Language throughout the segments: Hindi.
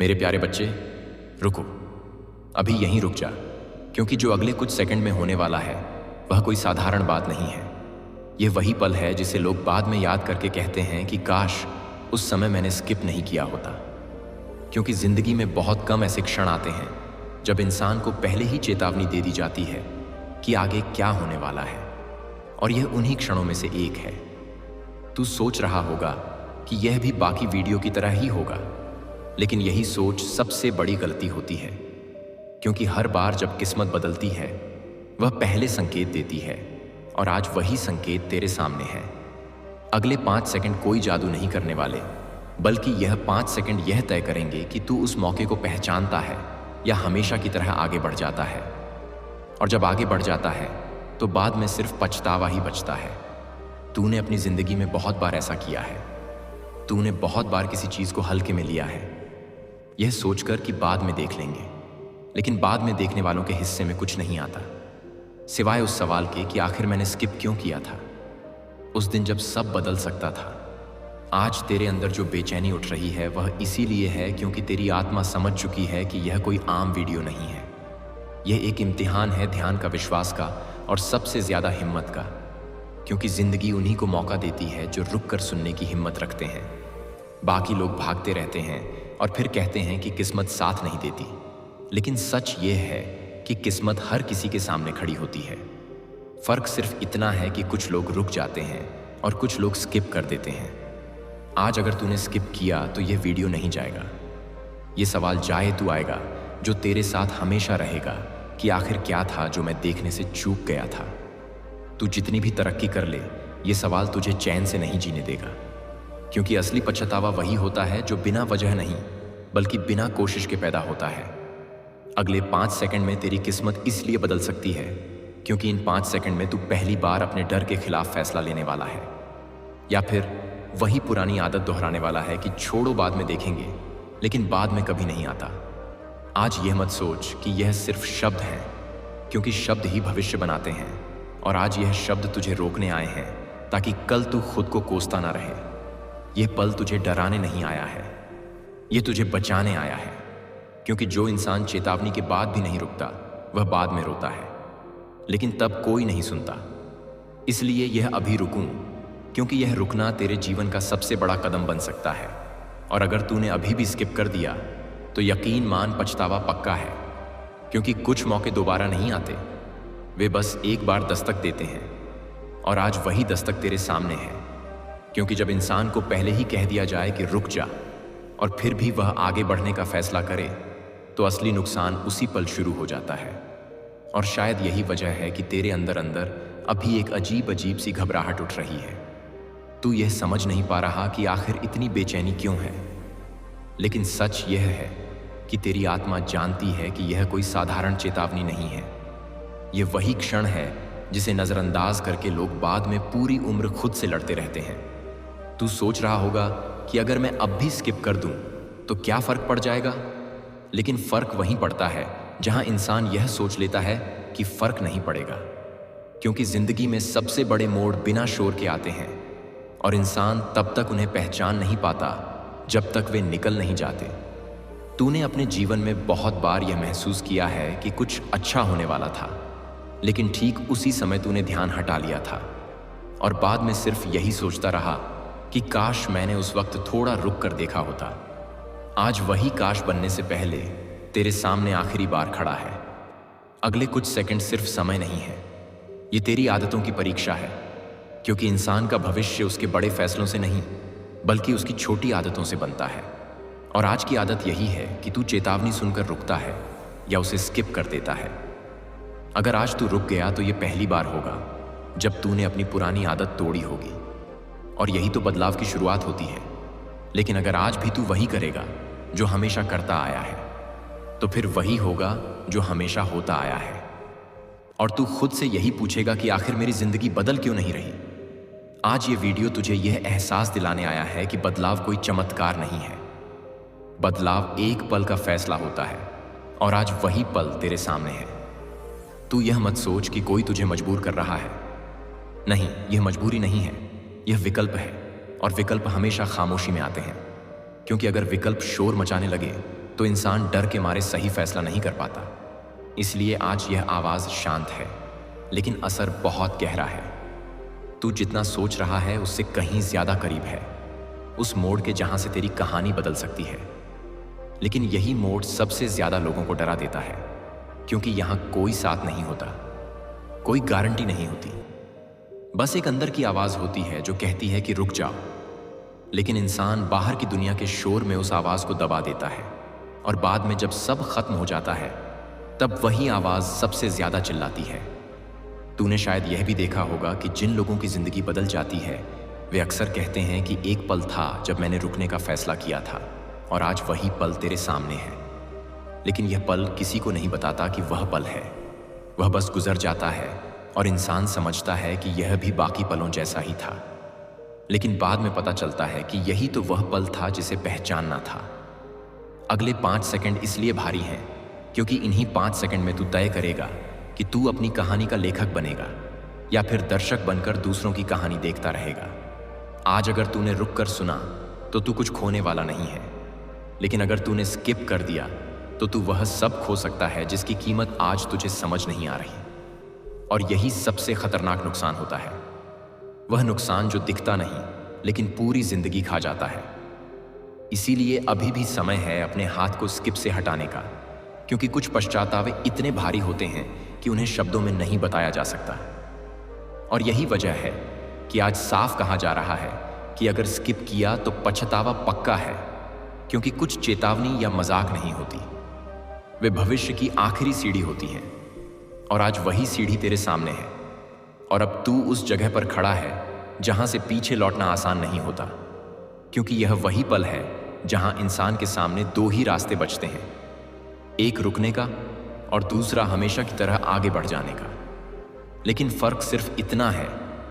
मेरे प्यारे बच्चे, रुको, अभी यहीं रुक जा, क्योंकि जो अगले कुछ सेकंड में होने वाला है वह कोई साधारण बात नहीं है। यह वही पल है जिसे लोग बाद में याद करके कहते हैं कि काश उस समय मैंने स्किप नहीं किया होता। क्योंकि जिंदगी में बहुत कम ऐसे क्षण आते हैं जब इंसान को पहले ही चेतावनी दे दी जाती है कि आगे क्या होने वाला है, और यह उन्हीं क्षणों में से एक है। तू सोच रहा होगा कि यह भी बाकी वीडियो की तरह ही होगा, लेकिन यही सोच सबसे बड़ी गलती होती है। क्योंकि हर बार जब किस्मत बदलती है वह पहले संकेत देती है, और आज वही संकेत तेरे सामने है। अगले 5 सेकंड कोई जादू नहीं करने वाले, बल्कि यह 5 सेकंड यह तय करेंगे कि तू उस मौके को पहचानता है या हमेशा की तरह आगे बढ़ जाता है। और जब आगे बढ़ जाता है तो बाद में सिर्फ पछतावा ही बचता है। तूने अपनी जिंदगी में बहुत बार ऐसा किया है। तूने बहुत बार किसी चीज को हल्के में लिया है, यह सोचकर कि बाद में देख लेंगे, लेकिन बाद में देखने वालों के हिस्से में कुछ नहीं आता सिवाय उस सवाल के कि आखिर मैंने स्किप क्यों किया था, उस दिन जब सब बदल सकता था। आज तेरे अंदर जो बेचैनी उठ रही है वह इसीलिए है क्योंकि तेरी आत्मा समझ चुकी है कि यह कोई आम वीडियो नहीं है। यह एक इम्तिहान है ध्यान का, विश्वास का, और सबसे ज्यादा हिम्मत का। क्योंकि जिंदगी उन्हीं को मौका देती है जो रुक कर सुनने की हिम्मत रखते हैं। बाकी लोग भागते रहते हैं और फिर कहते हैं कि किस्मत साथ नहीं देती, लेकिन सच ये है कि किस्मत हर किसी के सामने खड़ी होती है। फर्क सिर्फ इतना है कि कुछ लोग रुक जाते हैं और कुछ लोग स्किप कर देते हैं। आज अगर तूने स्किप किया तो यह वीडियो नहीं जाएगा। ये सवाल जाए तो आएगा जो तेरे साथ हमेशा रहेगा कि आखिर क्या था जो मैं देखने से चूक गया था। तू जितनी भी तरक्की कर ले, ये सवाल तुझे चैन से नहीं जीने देगा। क्योंकि असली पछतावा वही होता है जो बिना वजह नहीं बल्कि बिना कोशिश के पैदा होता है। अगले 5 सेकंड में तेरी किस्मत इसलिए बदल सकती है क्योंकि इन 5 सेकंड में तू पहली बार अपने डर के खिलाफ फैसला लेने वाला है, या फिर वही पुरानी आदत दोहराने वाला है कि छोड़ो बाद में देखेंगे, लेकिन बाद में कभी नहीं आता। आज यह मत सोच कि यह सिर्फ शब्द हैं, क्योंकि शब्द ही भविष्य बनाते हैं, और आज यह शब्द तुझे रोकने आए हैं ताकि कल तू खुद को कोसता ना रहे। यह पल तुझे डराने नहीं आया है, यह तुझे बचाने आया है। क्योंकि जो इंसान चेतावनी के बाद भी नहीं रुकता वह बाद में रोता है, लेकिन तब कोई नहीं सुनता। इसलिए यह अभी रुकूं, क्योंकि यह रुकना तेरे जीवन का सबसे बड़ा कदम बन सकता है। और अगर तूने अभी भी स्किप कर दिया तो यकीन मान पछतावा पक्का है। क्योंकि कुछ मौके दोबारा नहीं आते, वे बस एक बार दस्तक देते हैं, और आज वही दस्तक तेरे सामने है। क्योंकि जब इंसान को पहले ही कह दिया जाए कि रुक जा और फिर भी वह आगे बढ़ने का फैसला करे, तो असली नुकसान उसी पल शुरू हो जाता है। और शायद यही वजह है कि तेरे अंदर अंदर अभी एक अजीब अजीब सी घबराहट उठ रही है। तू यह समझ नहीं पा रहा कि आखिर इतनी बेचैनी क्यों है, लेकिन सच यह है कि तेरी आत्मा जानती है कि यह कोई साधारण चेतावनी नहीं है। यह वही क्षण है जिसे नजरअंदाज करके लोग बाद में पूरी उम्र खुद से लड़ते रहते हैं। तू सोच रहा होगा कि अगर मैं अब भी स्किप कर दूं तो क्या फर्क पड़ जाएगा, लेकिन फर्क वहीं पड़ता है जहां इंसान यह सोच लेता है कि फर्क नहीं पड़ेगा। क्योंकि जिंदगी में सबसे बड़े मोड़ बिना शोर के आते हैं, और इंसान तब तक उन्हें पहचान नहीं पाता जब तक वे निकल नहीं जाते। तूने अपने जीवन में बहुत बार यह महसूस किया है कि कुछ अच्छा होने वाला था, लेकिन ठीक उसी समय तूने ध्यान हटा लिया था, और बाद में सिर्फ यही सोचता रहा कि काश मैंने उस वक्त थोड़ा रुक कर देखा होता। आज वही काश बनने से पहले तेरे सामने आखिरी बार खड़ा है। अगले कुछ सेकंड सिर्फ समय नहीं है, ये तेरी आदतों की परीक्षा है। क्योंकि इंसान का भविष्य उसके बड़े फैसलों से नहीं बल्कि उसकी छोटी आदतों से बनता है। और आज की आदत यही है कि तू चेतावनी सुनकर रुकता है या उसे स्किप कर देता है। अगर आज तू रुक गया तो यह पहली बार होगा जब तूने अपनी पुरानी आदत तोड़ी होगी, और यही तो बदलाव की शुरुआत होती है। लेकिन अगर आज भी तू वही करेगा जो हमेशा करता आया है, तो फिर वही होगा जो हमेशा होता आया है। और तू खुद से यही पूछेगा कि आखिर मेरी जिंदगी बदल क्यों नहीं रही। आज ये वीडियो तुझे यह एहसास दिलाने आया है कि बदलाव कोई चमत्कार नहीं है। बदलाव एक पल का फैसला होता है, और आज वही पल तेरे सामने है। तू यह मत सोच कि कोई तुझे मजबूर कर रहा है। नहीं, यह मजबूरी नहीं है, यह विकल्प है, और विकल्प हमेशा खामोशी में आते हैं। क्योंकि अगर विकल्प शोर मचाने लगे तो इंसान डर के मारे सही फैसला नहीं कर पाता। इसलिए आज यह आवाज़ शांत है, लेकिन असर बहुत गहरा है। तू जितना सोच रहा है उससे कहीं ज़्यादा करीब है, उस मोड़ के जहाँ से तेरी कहानी बदल सकती है। लेकिन यही मोड़ सबसे ज़्यादा लोगों को डरा देता है, क्योंकि यहाँ कोई साथ नहीं होता, कोई गारंटी नहीं होती। बस एक अंदर की आवाज़ होती है जो कहती है कि रुक जाओ। लेकिन इंसान बाहर की दुनिया के शोर में उस आवाज़ को दबा देता है, और बाद में जब सब खत्म हो जाता है तब वही आवाज़ सबसे ज़्यादा चिल्लाती है। तूने शायद यह भी देखा होगा कि जिन लोगों की ज़िंदगी बदल जाती है वे अक्सर कहते हैं कि एक पल था जब मैंने रुकने का फैसला किया था, और आज वही पल तेरे सामने है। लेकिन यह पल किसी को नहीं बताता कि वह पल है। वह बस गुजर जाता है और इंसान समझता है कि यह भी बाकी पलों जैसा ही था। लेकिन बाद में पता चलता है कि यही तो वह पल था जिसे पहचानना था। अगले 5 सेकंड इसलिए भारी हैं क्योंकि इन्हीं 5 सेकंड में तू तय करेगा कि तू अपनी कहानी का लेखक बनेगा या फिर दर्शक बनकर दूसरों की कहानी देखता रहेगा। आज अगर तूने रुक कर सुना तो तू कुछ खोने वाला नहीं है, लेकिन अगर तूने स्किप कर दिया तो तू वह सब खो सकता है जिसकी कीमत आज तुझे समझ नहीं आ रही। और यही सबसे खतरनाक नुकसान होता है, वह नुकसान जो दिखता नहीं लेकिन पूरी जिंदगी खा जाता है। इसीलिए अभी भी समय है अपने हाथ को स्किप से हटाने का, क्योंकि कुछ पश्चातावे इतने भारी होते हैं कि उन्हें शब्दों में नहीं बताया जा सकता। और यही वजह है कि आज साफ कहा जा रहा है कि अगर स्किप किया तो पछतावा पक्का है, क्योंकि कुछ चेतावनी या मजाक नहीं होती, वे भविष्य की आखिरी सीढ़ी होती हैं। और आज वही सीढ़ी तेरे सामने है, और अब तू उस जगह पर खड़ा है जहां से पीछे लौटना आसान नहीं होता, क्योंकि यह वही पल है जहां इंसान के सामने 2 ही रास्ते बचते हैं, एक रुकने का और दूसरा हमेशा की तरह आगे बढ़ जाने का। लेकिन फर्क सिर्फ इतना है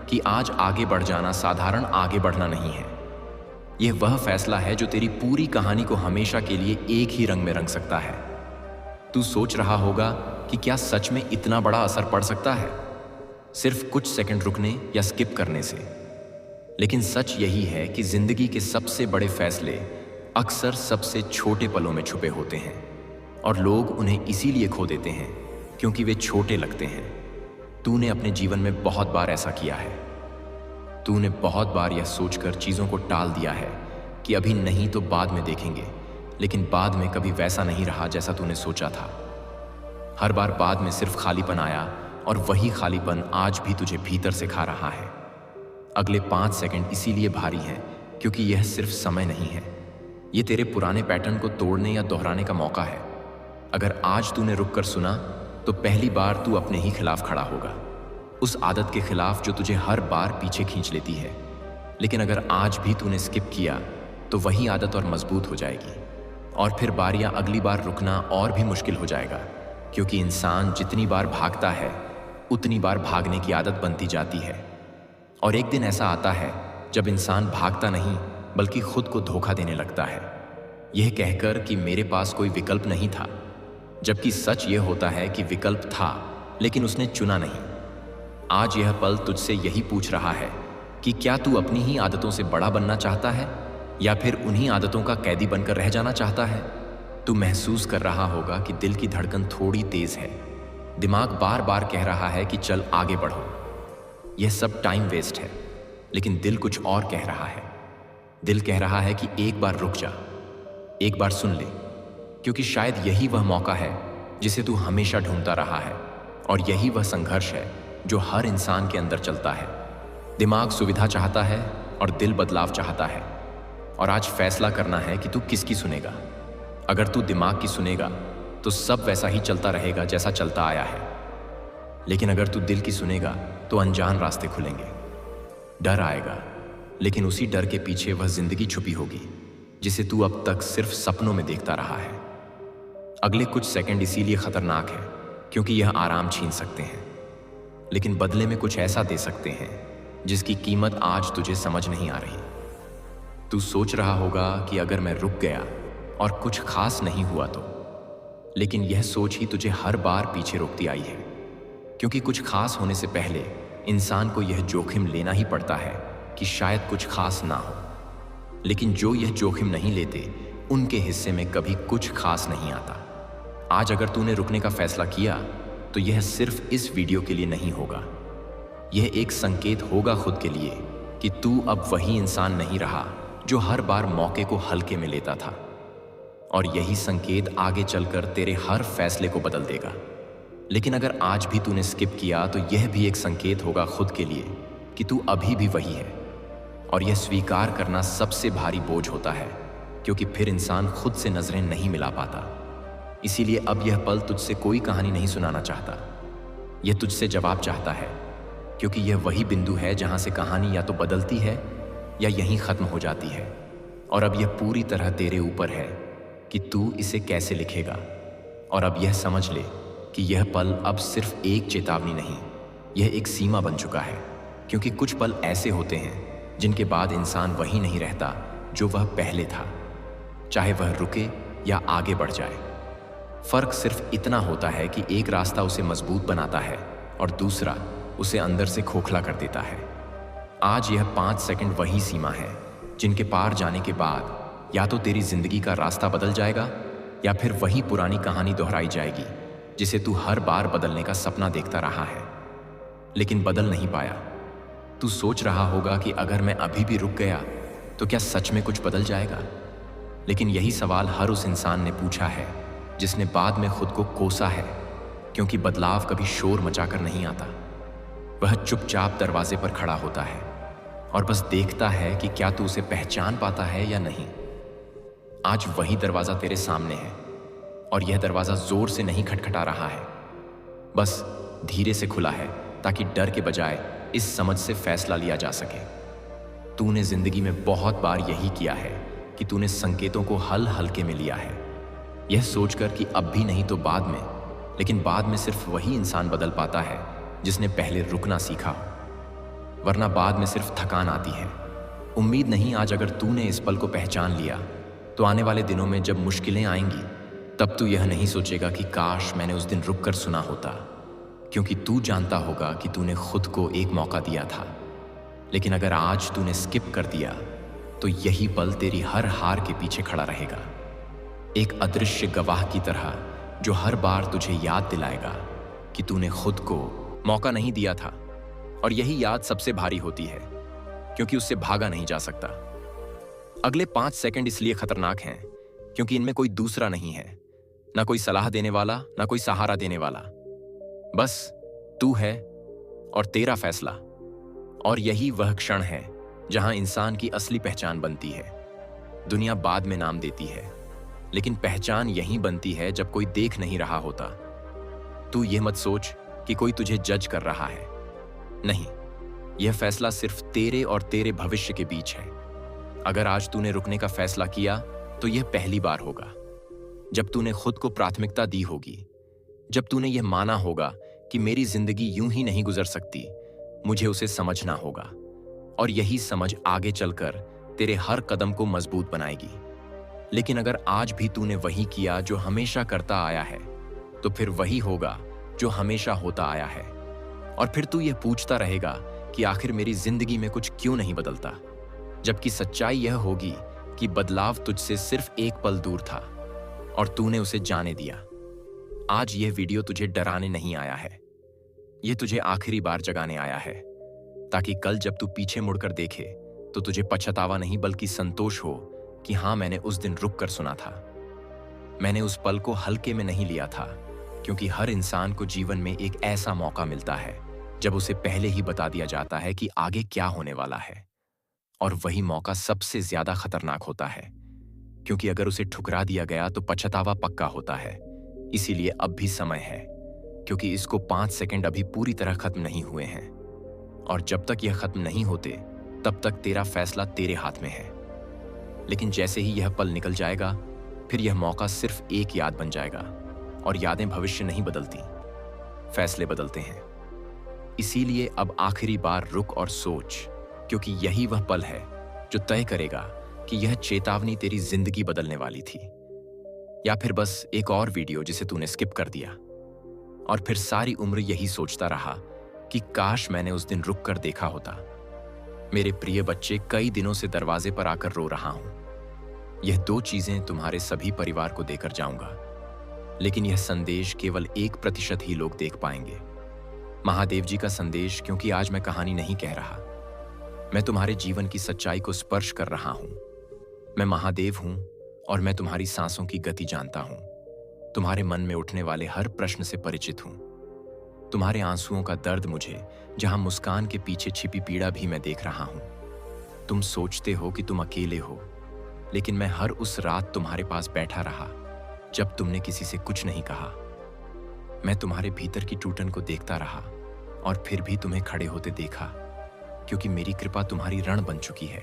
कि आज आगे बढ़ जाना साधारण आगे बढ़ना नहीं है। यह वह फैसला है जो तेरी पूरी कहानी को हमेशा के लिए एक ही रंग में रंग सकता है। तू सोच रहा होगा कि क्या सच में इतना बड़ा असर पड़ सकता है सिर्फ कुछ सेकंड रुकने या स्किप करने से। लेकिन सच यही है कि जिंदगी के सबसे बड़े फैसले अक्सर सबसे छोटे पलों में छुपे होते हैं, और लोग उन्हें इसीलिए खो देते हैं क्योंकि वे छोटे लगते हैं। तूने अपने जीवन में बहुत बार ऐसा किया है। तूने बहुत बार यह सोचकर चीज़ों को टाल दिया है कि अभी नहीं तो बाद में देखेंगे, लेकिन बाद में कभी वैसा नहीं रहा जैसा तूने सोचा था। हर बार बाद में सिर्फ खालीपन आया, और वही खालीपन आज भी तुझे भीतर से खा रहा है। अगले 5 सेकंड इसीलिए भारी हैं क्योंकि यह सिर्फ समय नहीं है, ये तेरे पुराने पैटर्न को तोड़ने या दोहराने का मौका है। अगर आज तूने रुक कर सुना तो पहली बार तू अपने ही खिलाफ खड़ा होगा, उस आदत के खिलाफ जो तुझे हर बार पीछे खींच लेती है। लेकिन अगर आज भी तूने स्किप किया तो वही आदत और मजबूत हो जाएगी, और फिर बारियां अगली बार रुकना और भी मुश्किल हो जाएगा, क्योंकि इंसान जितनी बार भागता है उतनी बार भागने की आदत बनती जाती है। और एक दिन ऐसा आता है जब इंसान भागता नहीं बल्कि खुद को धोखा देने लगता है, यह कहकर कि मेरे पास कोई विकल्प नहीं था, जबकि सच यह होता है कि विकल्प था लेकिन उसने चुना नहीं। आज यह पल तुझसे यही पूछ रहा है कि क्या तू अपनी ही आदतों से बड़ा बनना चाहता है या फिर उन्हीं आदतों का कैदी बनकर रह जाना चाहता है। तू महसूस कर रहा होगा कि दिल की धड़कन थोड़ी तेज है, दिमाग बार बार कह रहा है कि चल आगे बढ़ो। यह सब टाइम वेस्ट है, लेकिन दिल कुछ और कह रहा है। दिल कह रहा है कि एक बार रुक जा, एक बार सुन ले, क्योंकि शायद यही वह मौका है जिसे तू हमेशा ढूंढता रहा है, और यही वह संघर्ष है जो हर इंसान के अंदर चलता है। दिमाग सुविधा चाहता है और दिल बदलाव चाहता है, और आज फैसला करना है कि तू किसकी सुनेगा। अगर तू दिमाग की सुनेगा तो सब वैसा ही चलता रहेगा जैसा चलता आया है, लेकिन अगर तू दिल की सुनेगा तो अनजान रास्ते खुलेंगे। डर आएगा, लेकिन उसी डर के पीछे वह जिंदगी छुपी होगी जिसे तू अब तक सिर्फ सपनों में देखता रहा है। अगले कुछ सेकंड इसीलिए खतरनाक है क्योंकि यह आराम छीन सकते हैं, लेकिन बदले में कुछ ऐसा दे सकते हैं जिसकी कीमत आज तुझे समझ नहीं आ रही। तू सोच रहा होगा कि अगर मैं रुक गया और कुछ खास नहीं हुआ तो, लेकिन यह सोच ही तुझे हर बार पीछे रोकती आई है, क्योंकि कुछ खास होने से पहले इंसान को यह जोखिम लेना ही पड़ता है कि शायद कुछ खास ना हो। लेकिन जो यह जोखिम नहीं लेते उनके हिस्से में कभी कुछ खास नहीं आता। आज अगर तूने रुकने का फैसला किया तो यह सिर्फ इस वीडियो के लिए नहीं होगा। यह एक संकेत होगा खुद के लिए कि तू अब वही इंसान नहीं रहा जो हर बार मौके को हल्के में लेता था। और यही संकेत आगे चलकर तेरे हर फैसले को बदल देगा। लेकिन अगर आज भी तूने स्किप किया तो यह भी एक संकेत होगा खुद के लिए कि तू अभी भी वही है। और यह स्वीकार करना सबसे भारी बोझ होता है, क्योंकि फिर इंसान खुद से नजरें नहीं मिला पाता। इसीलिए अब यह पल तुझसे कोई कहानी नहीं सुनाना चाहता, यह तुझसे जवाब चाहता है, क्योंकि यह वही बिंदु है जहां से कहानी या तो बदलती है या यहीं खत्म हो जाती है। और अब यह पूरी तरह तेरे ऊपर है कि तू इसे कैसे लिखेगा। और अब यह समझ ले कि यह पल अब सिर्फ एक चेतावनी नहीं, यह एक सीमा बन चुका है। क्योंकि कुछ पल ऐसे होते हैं जिनके बाद इंसान वही नहीं रहता जो वह पहले था, चाहे वह रुके या आगे बढ़ जाए। फर्क सिर्फ इतना होता है कि एक रास्ता उसे मजबूत बनाता है और दूसरा उसे अंदर से खोखला कर देता है। आज यह 5 सेकंड वही सीमा है जिनके पार जाने के बाद या तो तेरी जिंदगी का रास्ता बदल जाएगा या फिर वही पुरानी कहानी दोहराई जाएगी जिसे तू हर बार बदलने का सपना देखता रहा है लेकिन बदल नहीं पाया। तू सोच रहा होगा कि अगर मैं अभी भी रुक गया तो क्या सच में कुछ बदल जाएगा। लेकिन यही सवाल हर उस इंसान ने पूछा है जिसने बाद में खुद को कोसा है, क्योंकि बदलाव कभी शोर मचाकर नहीं आता। वह चुपचाप दरवाजे पर खड़ा होता है और बस देखता है कि क्या तू उसे पहचान पाता है या नहीं। आज वही दरवाजा तेरे सामने है और यह दरवाजा जोर से नहीं खटखटा रहा है, बस धीरे से खुला है ताकि डर के बजाय इस समझ से फैसला लिया जा सके। तूने जिंदगी में बहुत बार यही किया है कि तूने संकेतों को हल्के में लिया है, यह सोचकर कि अब भी नहीं तो बाद में। लेकिन बाद में सिर्फ वही इंसान बदल पाता है जिसने पहले रुकना सीखा हो, वरना बाद में सिर्फ थकान आती है। उम्मीद नहीं, आज अगर तूने इस पल को पहचान लिया तो आने वाले दिनों में जब मुश्किलें आएंगी तब तू यह नहीं सोचेगा कि काश मैंने उस दिन रुक कर सुना होता, क्योंकि तू जानता होगा कि तूने खुद को एक मौका दिया था। लेकिन अगर आज तूने स्किप कर दिया तो यही पल तेरी हर हार के पीछे खड़ा रहेगा, एक अदृश्य गवाह की तरह जो हर बार तुझे याद दिलाएगा कि तूने खुद को मौका नहीं दिया था। और यही याद सबसे भारी होती है, क्योंकि उससे भागा नहीं जा सकता। अगले 5 सेकंड इसलिए खतरनाक हैं क्योंकि इनमें कोई दूसरा नहीं है, ना कोई सलाह देने वाला, ना कोई सहारा देने वाला, बस तू है और तेरा फैसला। और यही वह क्षण है जहां इंसान की असली पहचान बनती है। दुनिया बाद में नाम देती है, लेकिन पहचान यहीं बनती है जब कोई देख नहीं रहा होता। तू यह मत सोच कि कोई तुझे जज कर रहा है, नहीं, यह फैसला सिर्फ तेरे और तेरे भविष्य के बीच है। अगर आज तूने रुकने का फैसला किया तो यह पहली बार होगा जब तूने खुद को प्राथमिकता दी होगी, जब तूने यह माना होगा कि मेरी जिंदगी यूं ही नहीं गुजर सकती, मुझे उसे समझना होगा। और यही समझ आगे चलकर तेरे हर कदम को मजबूत बनाएगी। लेकिन अगर आज भी तूने वही किया जो हमेशा करता आया है, तो फिर वही होगा जो हमेशा होता आया है। और फिर तू यह पूछता रहेगा कि आखिर मेरी जिंदगी में कुछ क्यों नहीं बदलता, जबकि सच्चाई यह होगी कि बदलाव तुझसे सिर्फ एक पल दूर था और तूने उसे जाने दिया। आज यह वीडियो तुझे डराने नहीं आया है, यह तुझे आखिरी बार जगाने आया है, ताकि कल जब तू पीछे मुड़कर देखे तो तुझे पछतावा नहीं बल्कि संतोष हो कि हाँ, मैंने उस दिन रुक कर सुना था। मैंने उस पल को हल्के में नहीं लिया था, क्योंकि हर इंसान को जीवन में एक ऐसा मौका मिलता है जब उसे पहले ही बता दिया जाता है कि आगे क्या होने वाला है। और वही मौका सबसे ज्यादा खतरनाक होता है, क्योंकि अगर उसे ठुकरा दिया गया तो पछतावा पक्का होता है। इसीलिए अब भी समय है, क्योंकि इसको 5 सेकंड अभी पूरी तरह खत्म नहीं हुए हैं। और जब तक यह खत्म नहीं होते तब तक तेरा फैसला तेरे हाथ में है। लेकिन जैसे ही यह पल निकल जाएगा, फिर यह मौका सिर्फ एक याद बन जाएगा। और यादें भविष्य नहीं बदलती, फैसले बदलते हैं। इसीलिए अब आखिरी बार रुक और सोच, क्योंकि यही वह पल है जो तय करेगा कि यह चेतावनी तेरी जिंदगी बदलने वाली थी, या फिर बस एक और वीडियो जिसे तूने स्किप कर दिया और फिर सारी उम्र यही सोचता रहा कि काश मैंने उस दिन रुक कर देखा होता। मेरे प्रिय बच्चे, कई दिनों से दरवाजे पर आकर रो रहा हूं। यह 2 चीजें तुम्हारे सभी परिवार को देकर जाऊंगा, लेकिन यह संदेश केवल 1% ही लोग देख पाएंगे। महादेव जी का संदेश, क्योंकि आज मैं कहानी नहीं कह रहा, मैं तुम्हारे जीवन की सच्चाई को स्पर्श कर रहा हूं। मैं महादेव हूं और मैं तुम्हारी सांसों की गति जानता हूं, तुम्हारे मन में उठने वाले हर प्रश्न से परिचित हूं। तुम्हारे आंसुओं का दर्द मुझे, जहां मुस्कान के पीछे छिपी पीड़ा भी मैं देख रहा हूं। तुम सोचते हो कि तुम अकेले हो, लेकिन मैं हर उस रात तुम्हारे पास बैठा रहा जब तुमने किसी से कुछ नहीं कहा। मैं तुम्हारे भीतर की टूटन को देखता रहा और फिर भी तुम्हें खड़े होते देखा, क्योंकि मेरी कृपा तुम्हारी रण बन चुकी है।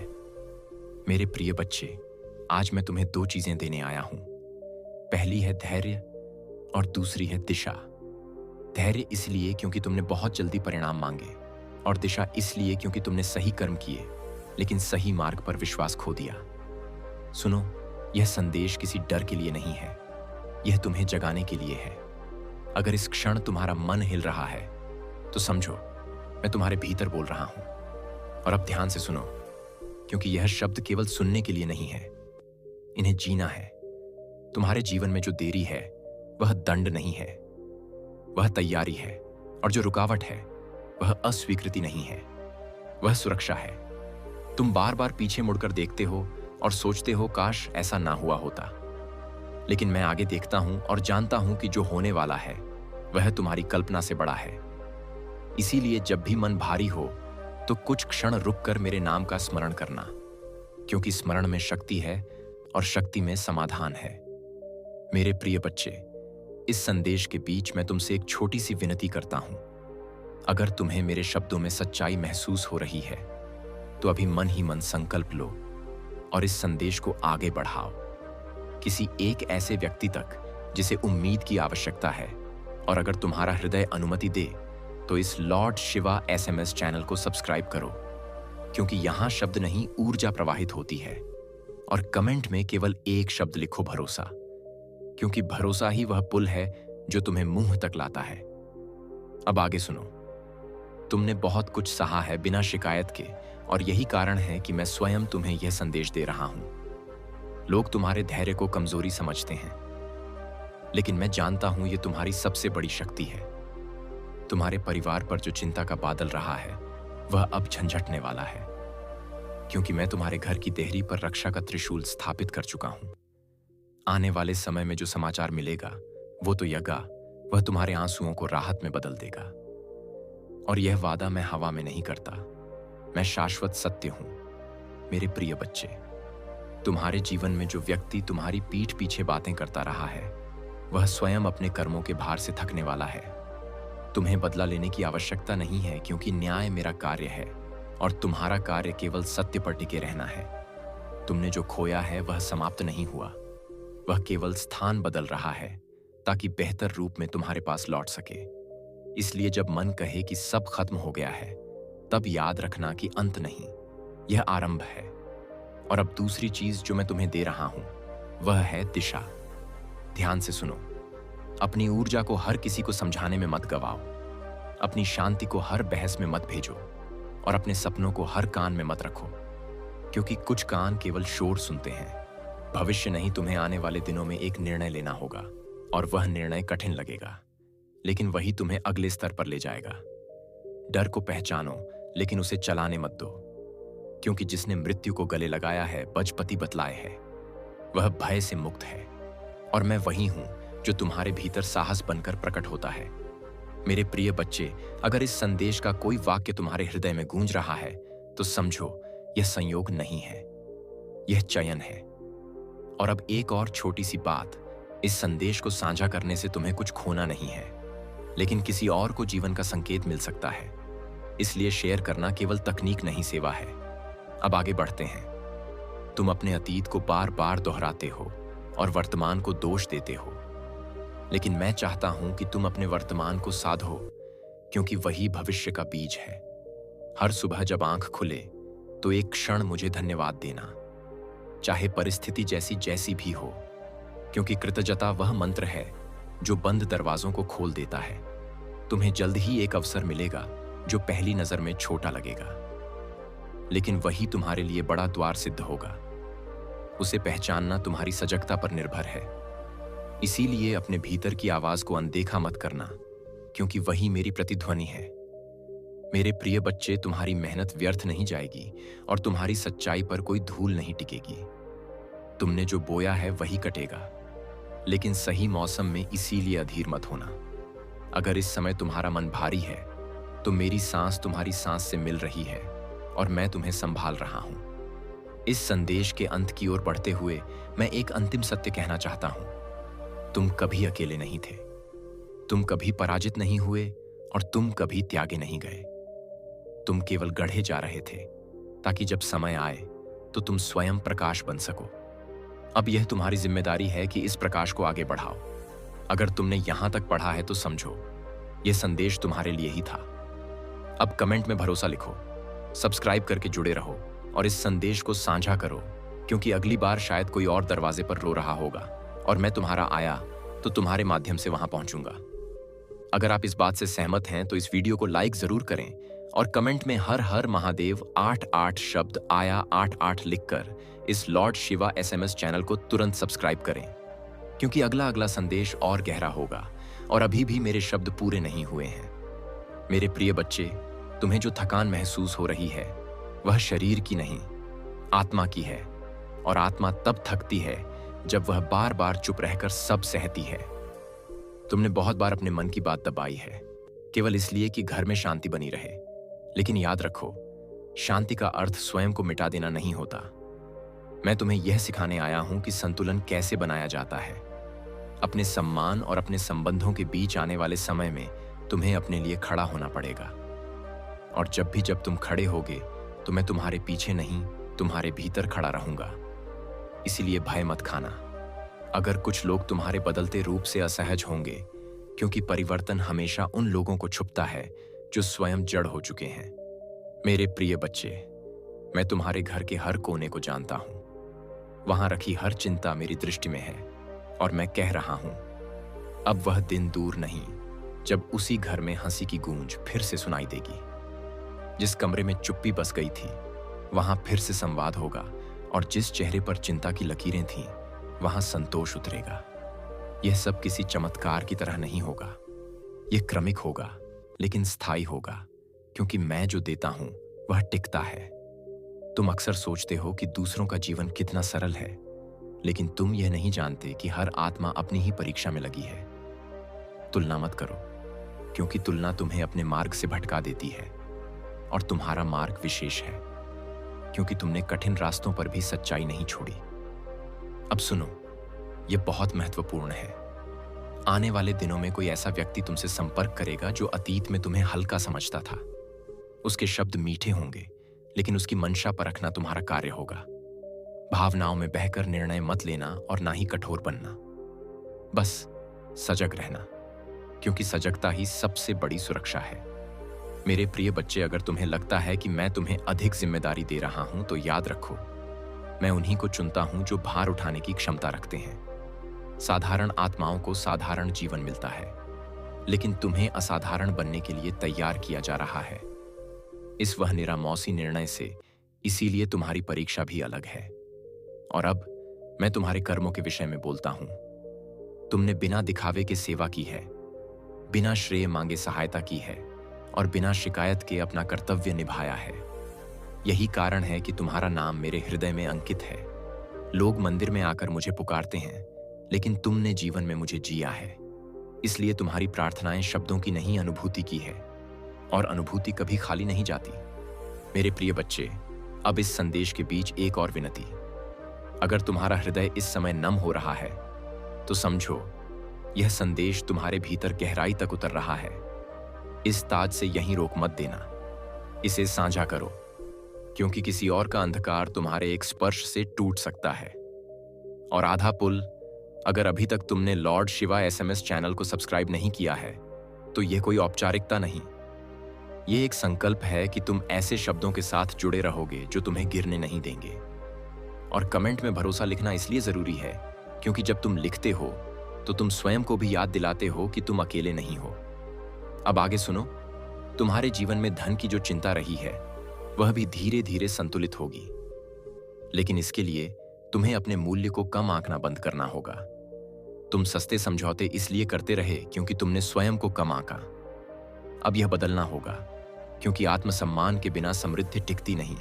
मेरे प्रिय बच्चे, आज मैं तुम्हें 2 चीजें देने आया हूं। पहली है धैर्य और दूसरी है दिशा। धैर्य इसलिए क्योंकि तुमने बहुत जल्दी परिणाम मांगे, और दिशा इसलिए क्योंकि तुमने सही कर्म किए लेकिन सही मार्ग पर विश्वास खो दिया। सुनो, यह संदेश किसी डर के लिए नहीं है, यह तुम्हें जगाने के लिए है। अगर इस क्षण तुम्हारा मन हिल रहा है तो समझो मैं तुम्हारे भीतर बोल रहा हूं। और अब ध्यान से सुनो, क्योंकि यह शब्द केवल सुनने के लिए नहीं है, इन्हें जीना है। तुम्हारे जीवन में जो देरी है वह दंड नहीं है, वह तैयारी है। और जो रुकावट है वह अस्वीकृति नहीं है, वह सुरक्षा है। तुम बार बार पीछे मुड़कर देखते हो और सोचते हो काश ऐसा ना हुआ होता, लेकिन मैं आगे देखता हूं और जानता हूं कि जो होने वाला है वह तुम्हारी कल्पना से बड़ा है। इसीलिए जब भी मन भारी हो तो कुछ क्षण रुककर मेरे नाम का स्मरण करना, क्योंकि स्मरण में शक्ति है और शक्ति में समाधान है। मेरे प्रिय बच्चे, इस संदेश के बीच मैं तुमसे एक छोटी सी विनती करता हूं। अगर तुम्हें मेरे शब्दों में सच्चाई महसूस हो रही है तो अभी मन ही मन संकल्प लो और इस संदेश को आगे बढ़ाओ, किसी एक ऐसे व्यक्ति तक जिसे उम्मीद की आवश्यकता है। और अगर तुम्हारा हृदय अनुमति दे तो इस लॉर्ड शिवा SMS चैनल को सब्सक्राइब करो, क्योंकि यहां शब्द नहीं ऊर्जा प्रवाहित होती है। और कमेंट में केवल एक शब्द लिखो, भरोसा, क्योंकि भरोसा ही वह पुल है जो तुम्हें मुंह तक लाता है। अब आगे सुनो। तुमने बहुत कुछ सहा है बिना शिकायत के, और यही कारण है कि मैं स्वयं तुम्हें यह संदेश दे रहा हूं। लोग तुम्हारे धैर्य को कमजोरी समझते हैं, लेकिन मैं जानता हूं यह तुम्हारी सबसे बड़ी शक्ति है। तुम्हारे परिवार पर जो चिंता का बादल रहा है वह अब झंझटने वाला है, क्योंकि मैं तुम्हारे घर की देहरी पर रक्षा का त्रिशूल स्थापित कर चुका हूं। आने वाले समय में जो समाचार मिलेगा वो तो यगा, वह तुम्हारे आंसुओं को राहत में बदल देगा। और यह वादा मैं हवा में नहीं करता, मैं शाश्वत सत्य हूं। मेरे प्रिय बच्चे, तुम्हारे जीवन में जो व्यक्ति तुम्हारी पीठ पीछे बातें करता रहा है वह स्वयं अपने कर्मों के भार से थकने वाला है। तुम्हें बदला लेने की आवश्यकता नहीं है, क्योंकि न्याय मेरा कार्य है और तुम्हारा कार्य केवल सत्य पर टिके रहना है। तुमने जो खोया है वह समाप्त नहीं हुआ, वह केवल स्थान बदल रहा है ताकि बेहतर रूप में तुम्हारे पास लौट सके। इसलिए जब मन कहे कि सब खत्म हो गया है, तब याद रखना कि अंत नहीं, यह आरंभ है। और अब दूसरी चीज जो मैं तुम्हें दे रहा हूं वह है दिशा। ध्यान से सुनो। अपनी ऊर्जा को हर किसी को समझाने में मत गवाओ, अपनी शांति को हर बहस में मत भेजो, और अपने सपनों को हर कान में मत रखो, क्योंकि कुछ कान केवल शोर सुनते हैं। भविष्य नहीं, तुम्हें आने वाले दिनों में एक निर्णय लेना होगा, और वह निर्णय कठिन लगेगा, लेकिन वही तुम्हें अगले स्तर पर ले जाएगा। डर को पहचानो, लेकिन उसे चलाने मत दो, क्योंकि जिसने मृत्यु को गले लगाया है बजपति बतलाए है, वह भय से मुक्त है। और मैं वही हूं जो तुम्हारे भीतर साहस बनकर प्रकट होता है। मेरे प्रिय बच्चे, अगर इस संदेश का कोई वाक्य तुम्हारे हृदय में गूंज रहा है तो समझो यह संयोग नहीं है, यह चयन है। और अब एक और छोटी सी बात, इस संदेश को साझा करने से तुम्हें कुछ खोना नहीं है, लेकिन किसी और को जीवन का संकेत मिल सकता है। इसलिए शेयर करना केवल तकनीक नहीं, सेवा है। अब आगे बढ़ते हैं। तुम अपने अतीत को बार बार दोहराते हो और वर्तमान को दोष देते हो, लेकिन मैं चाहता हूं कि तुम अपने वर्तमान को साधो, क्योंकि वही भविष्य का बीज है। हर सुबह जब आंख खुले तो एक क्षण मुझे धन्यवाद देना, चाहे परिस्थिति जैसी जैसी भी हो, क्योंकि कृतज्ञता वह मंत्र है जो बंद दरवाजों को खोल देता है। तुम्हें जल्द ही एक अवसर मिलेगा जो पहली नजर में छोटा लगेगा, लेकिन वही तुम्हारे लिए बड़ा द्वार सिद्ध होगा। उसे पहचानना तुम्हारी सजगता पर निर्भर है। इसीलिए अपने भीतर की आवाज को अनदेखा मत करना, क्योंकि वही मेरी प्रतिध्वनि है। मेरे प्रिय बच्चे, तुम्हारी मेहनत व्यर्थ नहीं जाएगी और तुम्हारी सच्चाई पर कोई धूल नहीं टिकेगी। तुमने जो बोया है वही कटेगा, लेकिन सही मौसम में। इसीलिए अधीर मत होना। अगर इस समय तुम्हारा मन भारी है, तो मेरी सांस तुम्हारी सांस से मिल रही है और मैं तुम्हें संभाल रहा हूं। इस संदेश के अंत की ओर बढ़ते हुए मैं एक अंतिम सत्य कहना चाहता हूं। तुम कभी अकेले नहीं थे, तुम कभी पराजित नहीं हुए और तुम कभी त्यागे नहीं गए। तुम केवल गढ़े जा रहे थे, ताकि जब समय आए तो तुम स्वयं प्रकाश बन सको। अब यह तुम्हारी जिम्मेदारी है कि इस प्रकाश को आगे बढ़ाओ। अगर तुमने यहां तक पढ़ा है तो समझो, यह संदेश तुम्हारे लिए ही था। अब कमेंट में भरोसा लिखो, सब्सक्राइब करके जुड़े रहो और इस संदेश को साझा करो, क्योंकि अगली बार शायद कोई और दरवाजे पर रो रहा होगा और मैं तुम्हारा आया तो तुम्हारे माध्यम से वहां पहुंचूंगा। अगर आप इस बात से सहमत हैं तो इस वीडियो को लाइक जरूर करें और कमेंट में हर हर महादेव 88 शब्द आया 88 लिखकर इस लॉर्ड शिवा एसएमएस चैनल को तुरंत सब्सक्राइब करें, क्योंकि अगला संदेश और गहरा होगा और अभी भी मेरे शब्द पूरे नहीं हुए हैं। मेरे प्रिय बच्चे, तुम्हें जो थकान महसूस हो रही है वह शरीर की नहीं, आत्मा की है। और आत्मा तब थकती है जब वह बार बार चुप रहकर सब सहती है। तुमने बहुत बार अपने मन की बात दबाई है, केवल इसलिए कि घर में शांति बनी रहे। लेकिन याद रखो, शांति का अर्थ स्वयं को मिटा देना नहीं होता। मैं तुम्हें यह सिखाने आया हूं कि संतुलन कैसे बनाया जाता है। अपने सम्मान और अपने संबंधों के बीच आने वाले समय में तुम्हें अपने लिए खड़ा होना पड़ेगा। और जब तुम खड़े होगे तो मैं तुम्हारे पीछे नहीं, तुम्हारे भीतर खड़ा रहूंगा। इसीलिए भय मत खाना। अगर कुछ लोग तुम्हारे बदलते रूप से असहज होंगे, क्योंकि परिवर्तन हमेशा उन लोगों को छुपता है जो स्वयं जड़ हो चुके हैं। मेरे प्रिय बच्चे, मैं तुम्हारे घर के हर कोने को जानता हूं। वहां रखी हर चिंता मेरी दृष्टि में है और मैं कह रहा हूं, अब वह दिन दूर नहीं जब उसी घर में हंसी की गूंज फिर से सुनाई देगी। जिस कमरे में चुप्पी बस गई थी वहां फिर से संवाद होगा, और जिस चेहरे पर चिंता की लकीरें थीं वहां संतोष उतरेगा। यह सब किसी चमत्कार की तरह नहीं होगा, यह क्रमिक होगा लेकिन स्थायी होगा, क्योंकि मैं जो देता हूं वह टिकता है। तुम अक्सर सोचते हो कि दूसरों का जीवन कितना सरल है, लेकिन तुम यह नहीं जानते कि हर आत्मा अपनी ही परीक्षा में लगी है। तुलना मत करो, क्योंकि तुलना तुम्हें अपने मार्ग से भटका देती है, और तुम्हारा मार्ग विशेष है, क्योंकि तुमने कठिन रास्तों पर भी सच्चाई नहीं छोड़ी। अब सुनो, यह बहुत महत्वपूर्ण है। आने वाले दिनों में कोई ऐसा व्यक्ति तुमसे संपर्क करेगा जो अतीत में तुम्हें हल्का समझता था। उसके शब्द मीठे होंगे, लेकिन उसकी मंशा परखना तुम्हारा कार्य होगा। भावनाओं में बहकर निर्णय मत लेना और ना ही कठोर बनना। बस सजग रहना, क्योंकि सजगता ही सबसे बड़ी सुरक्षा है। मेरे प्रिय बच्चे, अगर तुम्हें लगता है कि मैं तुम्हें अधिक जिम्मेदारी दे रहा हूं, तो याद रखो, मैं उन्हीं को चुनता हूं जो भार उठाने की क्षमता रखते हैं। साधारण आत्माओं को साधारण जीवन मिलता है, लेकिन तुम्हें असाधारण बनने के लिए तैयार किया जा रहा है। इस वह निरामौसी निर्णय से, इसीलिए तुम्हारी परीक्षा भी अलग है। और अब मैं तुम्हारे कर्मों के विषय में बोलता हूं। तुमने बिना दिखावे के सेवा की है, बिना श्रेय मांगे सहायता की है और बिना शिकायत के अपना कर्तव्य निभाया है। यही कारण है कि तुम्हारा नाम मेरे हृदय में अंकित है। लोग मंदिर में आकर मुझे पुकारते हैं, लेकिन तुमने जीवन में मुझे जिया है। इसलिए तुम्हारी प्रार्थनाएं शब्दों की नहीं, अनुभूति की है, और अनुभूति कभी खाली नहीं जाती। मेरे प्रिय बच्चे, अब इस संदेश के बीच एक और विनती। अगर तुम्हारा हृदय इस समय नम हो रहा है तो समझो, यह संदेश तुम्हारे भीतर गहराई तक उतर रहा है। इस ताज से यहीं रोक मत देना, इसे साझा करो, क्योंकि किसी और का अंधकार तुम्हारे एक स्पर्श से टूट सकता है। और आधा पुल, अगर अभी तक तुमने लॉर्ड शिवा एसएमएस चैनल को सब्सक्राइब नहीं किया है तो यह कोई औपचारिकता नहीं, यह एक संकल्प है कि तुम ऐसे शब्दों के साथ जुड़े रहोगे जो तुम्हें गिरने नहीं देंगे। और कमेंट में भरोसा लिखना इसलिए जरूरी है क्योंकि जब तुम लिखते हो तो तुम स्वयं को भी याद दिलाते हो कि तुम अकेले नहीं हो। अब आगे सुनो, तुम्हारे जीवन में धन की जो चिंता रही है वह भी धीरे धीरे संतुलित होगी, लेकिन इसके लिए तुम्हें अपने मूल्य को कम आंकना बंद करना होगा। तुम सस्ते समझौते इसलिए करते रहे क्योंकि तुमने स्वयं को कम आंका। अब यह बदलना होगा, क्योंकि आत्मसम्मान के बिना समृद्धि टिकती नहीं।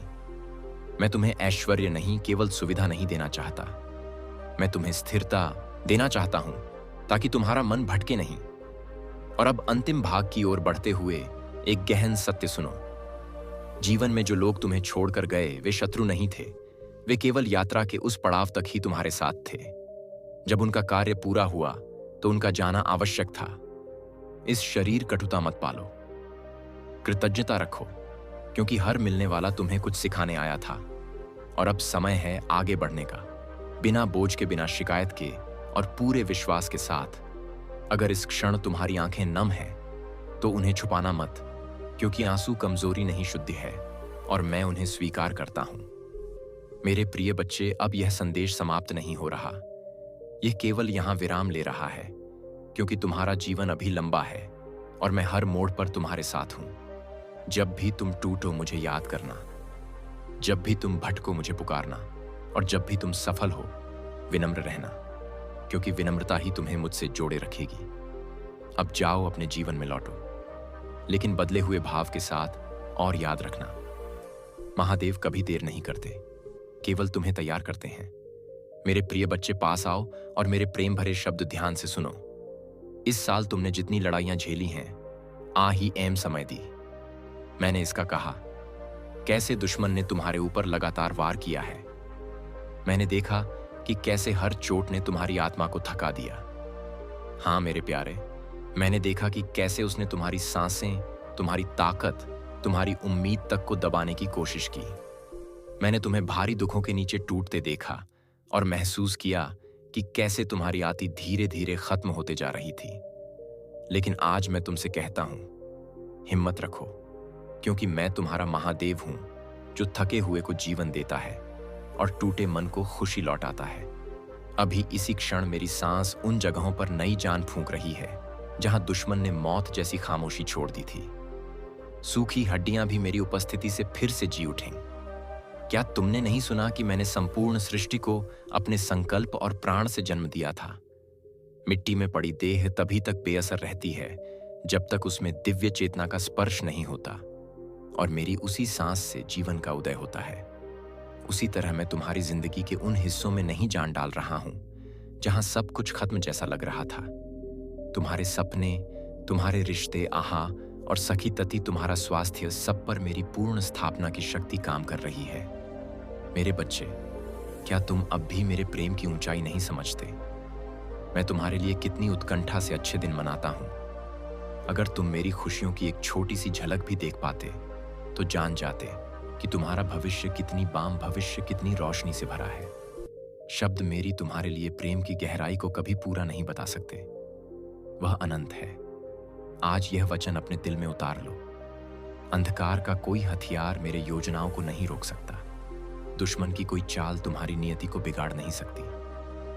मैं तुम्हें ऐश्वर्य नहीं, केवल सुविधा नहीं देना चाहता। मैं तुम्हें स्थिरता देना चाहता हूं, ताकि तुम्हारा मन भटके नहीं। और अब अंतिम भाग की ओर बढ़ते हुए एक गहन सत्य सुनो। जीवन में जो लोग तुम्हें छोड़कर गए वे शत्रु नहीं थे। वे केवल यात्रा के उस पड़ाव तक ही तुम्हारे साथ थे। जब उनका कार्य पूरा हुआ तो उनका जाना आवश्यक था। इस शरीर कटुता मत पालो, कृतज्ञता रखो, क्योंकि हर मिलने वाला तुम्हें कुछ सिखाने आया था। और अब समय है आगे बढ़ने का, बिना बोझ के, बिना शिकायत के और पूरे विश्वास के साथ। अगर इस क्षण तुम्हारी आंखें नम हैं तो उन्हें छुपाना मत, क्योंकि आंसू कमजोरी नहीं, शुद्धि है, और मैं उन्हें स्वीकार करता हूं। मेरे प्रिय बच्चे, अब यह संदेश समाप्त नहीं हो रहा। यह केवल यहां विराम ले रहा है, क्योंकि तुम्हारा जीवन अभी लंबा है और मैं हर मोड़ पर तुम्हारे साथ हूं। जब भी तुम टूटो मुझे याद करना, जब भी तुम भटको मुझे पुकारना, और जब भी तुम सफल हो विनम्र रहना, क्योंकि विनम्रता ही तुम्हें मुझसे जोड़े रखेगी। अब जाओ, अपने जीवन में लौटो, लेकिन बदले हुए भाव के साथ। और याद रखना, महादेव कभी देर नहीं करते, केवल तुम्हें तैयार करते हैं। मेरे प्रिय बच्चे, पास आओ और मेरे प्रेम भरे शब्द ध्यान से सुनो। इस साल तुमने जितनी लड़ाइयां झेली हैं, आ ही एम समय दी। मैंने इसका कहा, कैसे दुश्मन ने तुम्हारे ऊपर लगातार वार किया है। मैंने देखा कि कैसे हर चोट ने तुम्हारी आत्मा को थका दिया। हां मेरे प्यारे, मैंने देखा कि कैसे उसने तुम्हारी सांसें, तुम्हारी ताकत, तुम्हारी उम्मीद तक को दबाने की कोशिश की। मैंने तुम्हें भारी दुखों के नीचे टूटते देखा और महसूस किया कि कैसे तुम्हारी आती धीरे धीरे खत्म होते जा रही थी। लेकिन आज मैं तुमसे कहता हूं, हिम्मत रखो, क्योंकि मैं तुम्हारा महादेव हूं, जो थके हुए को जीवन देता है और टूटे मन को खुशी लौटाता है। अभी इसी क्षण मेरी सांस उन जगहों पर नई जान फूंक रही है जहां दुश्मन ने मौत जैसी खामोशी छोड़ दी थी। सूखी हड्डियां भी मेरी उपस्थिति से फिर से जी उठें। क्या तुमने नहीं सुना कि मैंने संपूर्ण सृष्टि को अपने संकल्प और प्राण से जन्म दिया था? मिट्टी में पड़ी देह तभी तक बेअसर रहती है जब तक उसमें दिव्य चेतना का स्पर्श नहीं होता, और मेरी उसी सांस से जीवन का उदय होता है। उसी तरह मैं तुम्हारी जिंदगी के उन हिस्सों में नहीं जान डाल रहा हूं जहां सब कुछ खत्म जैसा लग रहा था। तुम्हारे सपने, तुम्हारे रिश्ते, आहा और सखी तती, तुम्हारा स्वास्थ्य, सब पर मेरी पूर्ण स्थापना की शक्ति काम कर रही है। मेरे बच्चे, क्या तुम अब भी मेरे प्रेम की ऊंचाई नहीं समझते? मैं तुम्हारे लिए कितनी उत्कंठा से अच्छे दिन मनाता हूं। अगर तुम मेरी खुशियों की एक छोटी सी झलक भी देख पाते तो जान जाते कि तुम्हारा भविष्य कितनी बाम, भविष्य कितनी रोशनी से भरा है। शब्द मेरी तुम्हारे लिए प्रेम की गहराई को कभी पूरा नहीं बता सकते। वह अनंत है। आज यह वचन अपने दिल में उतार लो। अंधकार का कोई हथियार मेरे योजनाओं को नहीं रोक सकता। दुश्मन की कोई चाल तुम्हारी नियति को बिगाड़ नहीं सकती,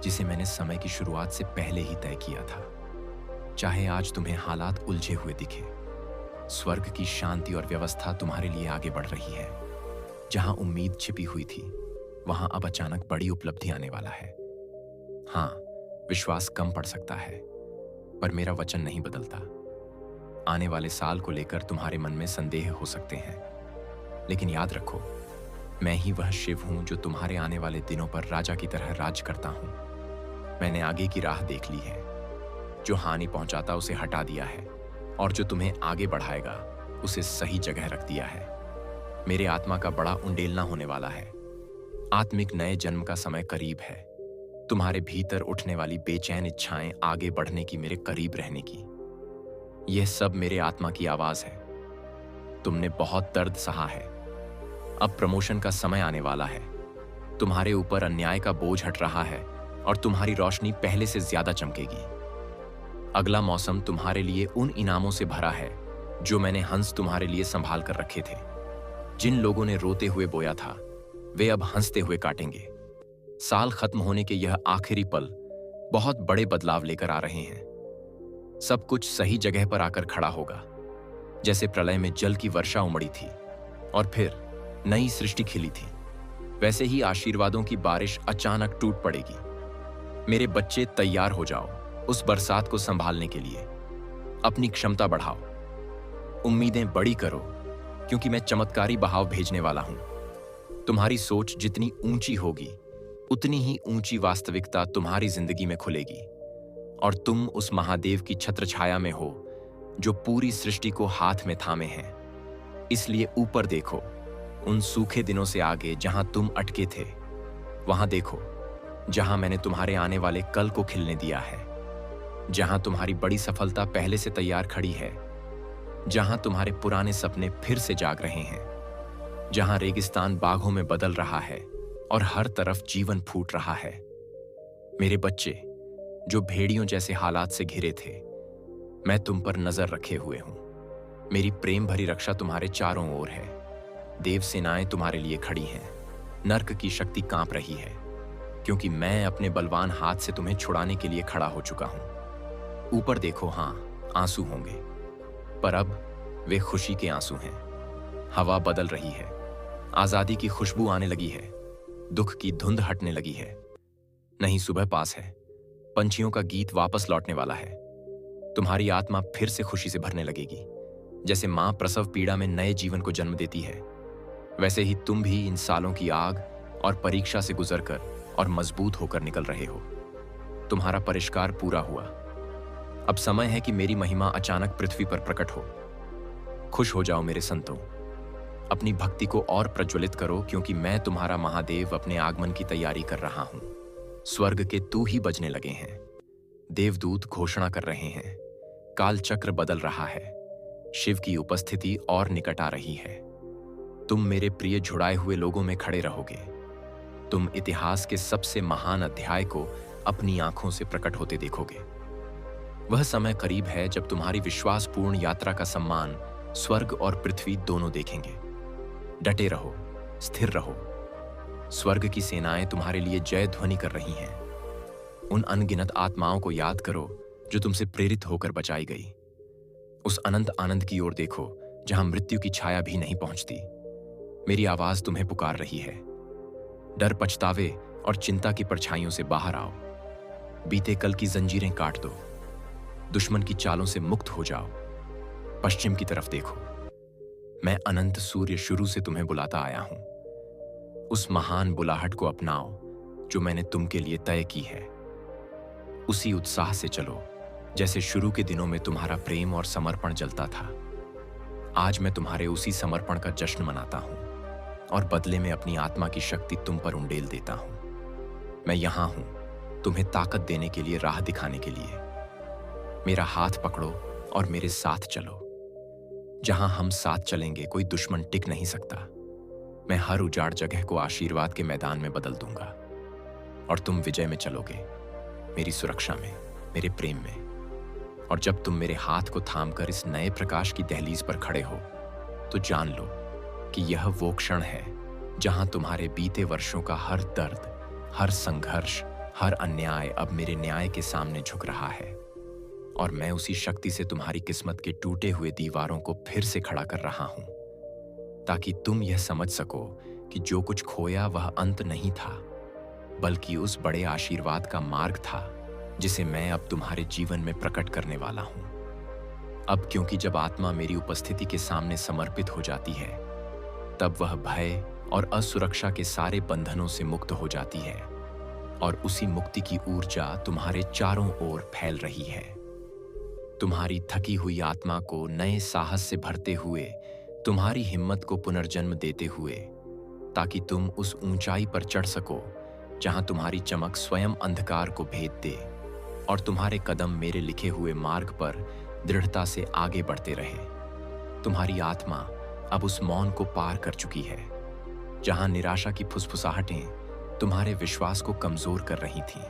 जिसे मैंने समय की शुरुआत से पहले ही तय किया था। चाहे आज तुम्हें हालात उलझे हुए दिखे, स्वर्ग की शांति और व्यवस्था तुम्हारे लिए आगे बढ़ रही है। जहां उम्मीद छिपी हुई थी, वहां अब अचानक बड़ी उपलब्धि आने वाला है। हां, विश्वास कम पड़ सकता है, पर मेरा वचन नहीं बदलता। आने वाले साल को लेकर तुम्हारे मन में संदेह हो सकते हैं, लेकिन याद रखो, मैं ही वह शिव हूं जो तुम्हारे आने वाले दिनों पर राजा की तरह राज करता हूं। मैंने आगे की राह देख ली है। जो हानि पहुंचाता उसे हटा दिया है, और जो तुम्हें आगे बढ़ाएगा उसे सही जगह रख दिया है। मेरे आत्मा का बड़ा उंडेलना होने वाला है। आत्मिक नए जन्म का समय करीब है। तुम्हारे भीतर उठने वाली बेचैन इच्छाएं आगे बढ़ने की, मेरे करीब रहने की, यह सब मेरे आत्मा की आवाज है। तुमने बहुत दर्द सहा है। अब प्रमोशन का समय आने वाला है। तुम्हारे ऊपर अन्याय का बोझ हट रहा है और तुम्हारी रोशनी पहले से ज्यादा चमकेगी। अगला मौसम तुम्हारे लिए उन इनामों से भरा है जो मैंने हंस तुम्हारे लिए संभाल कर रखे थे। जिन लोगों ने रोते हुए बोया था, वे अब हंसते हुए काटेंगे। साल खत्म होने के यह आखिरी पल बहुत बड़े बदलाव लेकर आ रहे हैं। सब कुछ सही जगह पर आकर खड़ा होगा, जैसे प्रलय में जल की वर्षा उमड़ी थी और फिर नई सृष्टि खिली थी। वैसे ही आशीर्वादों की बारिश अचानक टूट पड़ेगी। मेरे बच्चे, तैयार हो जाओ उस बरसात को संभालने के लिए। अपनी क्षमता बढ़ाओ, उम्मीदें बड़ी करो, क्योंकि मैं चमत्कारी बहाव भेजने वाला हूं। तुम्हारी सोच जितनी ऊंची होगी, उतनी ही ऊंची वास्तविकता तुम्हारी जिंदगी में खुलेगी, और तुम उस महादेव की छत्रछाया में हो जो पूरी सृष्टि को हाथ में थामे हैं। इसलिए ऊपर देखो, उन सूखे दिनों से आगे जहां तुम अटके थे। वहां देखो जहां मैंने तुम्हारे आने वाले कल को खिलने दिया है, जहां तुम्हारी बड़ी सफलता पहले से तैयार खड़ी है, जहां तुम्हारे पुराने सपने फिर से जाग रहे हैं, जहां रेगिस्तान बाघों में बदल रहा है और हर तरफ जीवन फूट रहा है। मेरे बच्चे, जो भेड़ियों जैसे हालात से घिरे थे, मैं तुम पर नजर रखे हुए हूं। मेरी प्रेम भरी रक्षा तुम्हारे चारों ओर है। देव सेनाएं तुम्हारे लिए खड़ी हैं। नर्क की शक्ति कांप रही है, क्योंकि मैं अपने बलवान हाथ से तुम्हें छुड़ाने के लिए खड़ा हो चुका हूं। ऊपर देखो, हां, आंसू होंगे, पर अब वे खुशी के आंसू हैं। हवा बदल रही है, आजादी की खुशबू आने लगी है, दुख की धुंध हटने लगी है। नहीं, सुबह पास है, पंछियों का गीत वापस लौटने वाला है। तुम्हारी आत्मा फिर से खुशी से भरने लगेगी। जैसे मां प्रसव पीड़ा में नए जीवन को जन्म देती है, वैसे ही तुम भी इन सालों की आग और परीक्षा से गुजरकर और मजबूत होकर निकल रहे हो। तुम्हारा परिष्कार पूरा हुआ। अब समय है कि मेरी महिमा अचानक पृथ्वी पर प्रकट हो। खुश हो जाओ मेरे संतों, अपनी भक्ति को और प्रज्वलित करो, क्योंकि मैं तुम्हारा महादेव अपने आगमन की तैयारी कर रहा हूं। स्वर्ग के तू ही बजने लगे हैं, देवदूत घोषणा कर रहे हैं, काल चक्र बदल रहा है, शिव की उपस्थिति और निकट आ रही है। तुम मेरे प्रिय जुड़ाए हुए लोगों में खड़े रहोगे। तुम इतिहास के सबसे महान अध्याय को अपनी आंखों से प्रकट होते देखोगे। वह समय करीब है जब तुम्हारी विश्वासपूर्ण यात्रा का सम्मान स्वर्ग और पृथ्वी दोनों देखेंगे। डटे रहो, स्थिर रहो। स्वर्ग की सेनाएं तुम्हारे लिए जय ध्वनि कर रही हैं। उन अनगिनत आत्माओं को याद करो जो तुमसे प्रेरित होकर बचाई गई। उस अनंत आनंद की ओर देखो जहां मृत्यु की छाया भी नहीं पहुंचती। मेरी आवाज तुम्हें पुकार रही है। डर, पछतावे और चिंता की परछाइयों से बाहर आओ। बीते कल की जंजीरें काट दो। दुश्मन की चालों से मुक्त हो जाओ। पश्चिम की तरफ देखो, मैं अनंत सूर्य शुरू से तुम्हें बुलाता आया हूं। उस महान बुलाहट को अपनाओ जो मैंने तुम के लिए तय की है। उसी उत्साह से चलो जैसे शुरू के दिनों में तुम्हारा प्रेम और समर्पण जलता था। आज मैं तुम्हारे उसी समर्पण का जश्न मनाता हूं और बदले में अपनी आत्मा की शक्ति तुम पर उंडेल देता हूं। मैं यहां हूं तुम्हें ताकत देने के लिए, राह दिखाने के लिए। मेरा हाथ पकड़ो और मेरे साथ चलो। जहां हम साथ चलेंगे कोई दुश्मन टिक नहीं सकता। मैं हर उजाड़ जगह को आशीर्वाद के मैदान में बदल दूंगा और तुम विजय में चलोगे, मेरी सुरक्षा में, मेरे प्रेम में। और जब तुम मेरे हाथ को थामकर इस नए प्रकाश की दहलीज पर खड़े हो, तो जान लो कि यह वो क्षण है जहां तुम्हारे बीते वर्षों का हर दर्द, हर संघर्ष, हर अन्याय अब मेरे न्याय के सामने झुक रहा है। और मैं उसी शक्ति से तुम्हारी किस्मत के टूटे हुए दीवारों को फिर से खड़ा कर रहा हूं, ताकि तुम यह समझ सको कि जो कुछ खोया वह अंत नहीं था, बल्कि उस बड़े आशीर्वाद का मार्ग था जिसे मैं अब तुम्हारे जीवन में प्रकट करने वाला हूं। अब क्योंकि जब आत्मा मेरी उपस्थिति के सामने समर्पित हो जाती है, तब वह भय और असुरक्षा के सारे बंधनों से मुक्त हो जाती है और उसी मुक्ति की ऊर्जा तुम्हारे चारों ओर फैल रही है। तुम्हारी थकी हुई आत्मा को नए साहस से भरते हुए, तुम्हारी हिम्मत को पुनर्जन्म देते हुए, ताकि तुम उस ऊंचाई पर चढ़ सको जहां तुम्हारी चमक स्वयं अंधकार को भेद दे और तुम्हारे कदम मेरे लिखे हुए मार्ग पर दृढ़ता से आगे बढ़ते रहे। तुम्हारी आत्मा अब उस मौन को पार कर चुकी है जहां निराशा की फुसफुसाहटें तुम्हारे विश्वास को कमजोर कर रही थीं,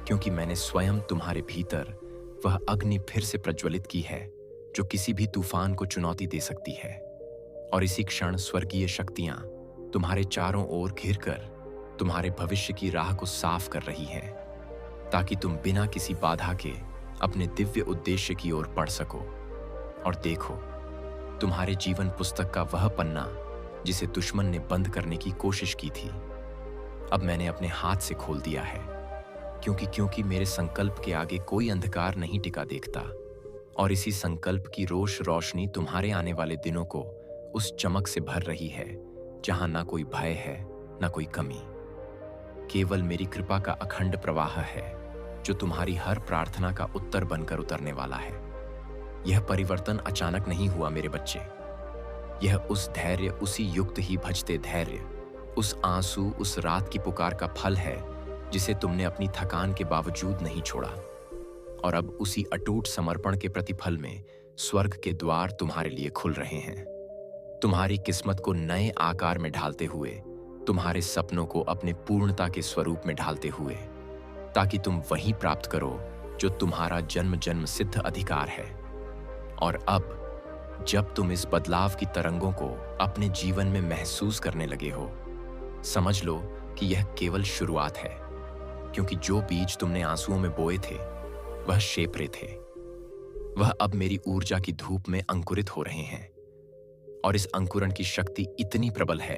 क्योंकि मैंने स्वयं तुम्हारे भीतर वह अग्नि फिर से प्रज्वलित की है जो किसी भी तूफान को चुनौती दे सकती है। और इसी क्षण स्वर्गीय शक्तियां तुम्हारे चारों ओर घिरकर तुम्हारे भविष्य की राह को साफ कर रही हैं, ताकि तुम बिना किसी बाधा के अपने दिव्य उद्देश्य की ओर बढ़ सको। और देखो, तुम्हारे जीवन पुस्तक का वह पन्ना जिसे दुश्मन ने बंद करने की कोशिश की थी, अब मैंने अपने हाथ से खोल दिया है। क्योंकि मेरे संकल्प के आगे कोई अंधकार नहीं टिका देखता, और इसी संकल्प की रोशनी तुम्हारे आने वाले दिनों को उस चमक से भर रही है जहां ना कोई भय है, ना कोई कमी। केवल मेरी कृपा का अखंड प्रवाह है जो तुम्हारी हर प्रार्थना का उत्तर बनकर उतरने वाला है। यह परिवर्तन अचानक नहीं हुआ मेरे बच्चे। यह उस धैर्य, उसी युक्त ही भजते धैर्य, उस आंसू, उस रात की पुकार का फल है जिसे तुमने अपनी थकान के बावजूद नहीं छोड़ा। और अब उसी अटूट समर्पण के प्रतिफल में स्वर्ग के द्वार तुम्हारे लिए खुल रहे हैं, तुम्हारी किस्मत को नए आकार में ढालते हुए, तुम्हारे सपनों को अपने पूर्णता के स्वरूप में ढालते हुए, ताकि तुम वही प्राप्त करो जो तुम्हारा जन्म जन्म सिद्ध अधिकार है। और अब जब तुम इस बदलाव की तरंगों को अपने जीवन में महसूस करने लगे हो, समझ लो कि यह केवल शुरुआत है, क्योंकि जो बीज तुमने आंसुओं में बोए थे वह शेपरे थे। वह अब मेरी ऊर्जा की धूप में अंकुरित हो रहे हैं, और इस अंकुरण की शक्ति इतनी प्रबल है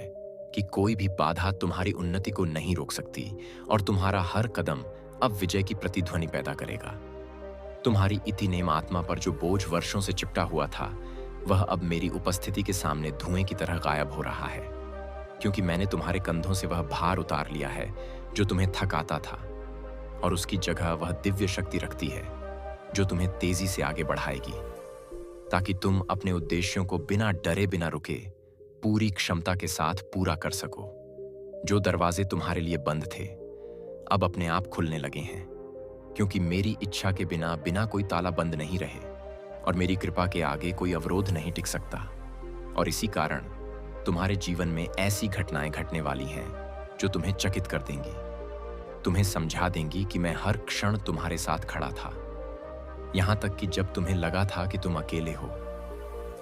कि कोई भी बाधा तुम्हारी उन्नति को नहीं रोक सकती, और तुम्हारा हर कदम अब विजय की प्रतिध्वनि पैदा करेगा। तुम्हारी इति नेम आत्मा पर जो बोझ वर्षों से चिपटा हुआ था, वह अब मेरी उपस्थिति के सामने धुएं की तरह गायब हो रहा है, क्योंकि मैंने तुम्हारे कंधों से वह भार उतार लिया है जो तुम्हें थकाता था, और उसकी जगह वह दिव्य शक्ति रखती है जो तुम्हें तेजी से आगे बढ़ाएगी, ताकि तुम अपने उद्देश्यों को बिना डरे, बिना रुके, पूरी क्षमता के साथ पूरा कर सको। जो दरवाजे तुम्हारे लिए बंद थे अब अपने आप खुलने लगे हैं, क्योंकि मेरी इच्छा के बिना बिना कोई ताला बंद नहीं रहे, और मेरी कृपा के आगे कोई अवरोध नहीं टिक सकता। और इसी कारण तुम्हारे जीवन में ऐसी घटनाएं घटने वाली हैं जो तुम्हें चकित कर देंगी, तुम्हें समझा देंगी कि मैं हर क्षण तुम्हारे साथ खड़ा था, यहां तक कि जब तुम्हें लगा था कि तुम अकेले हो।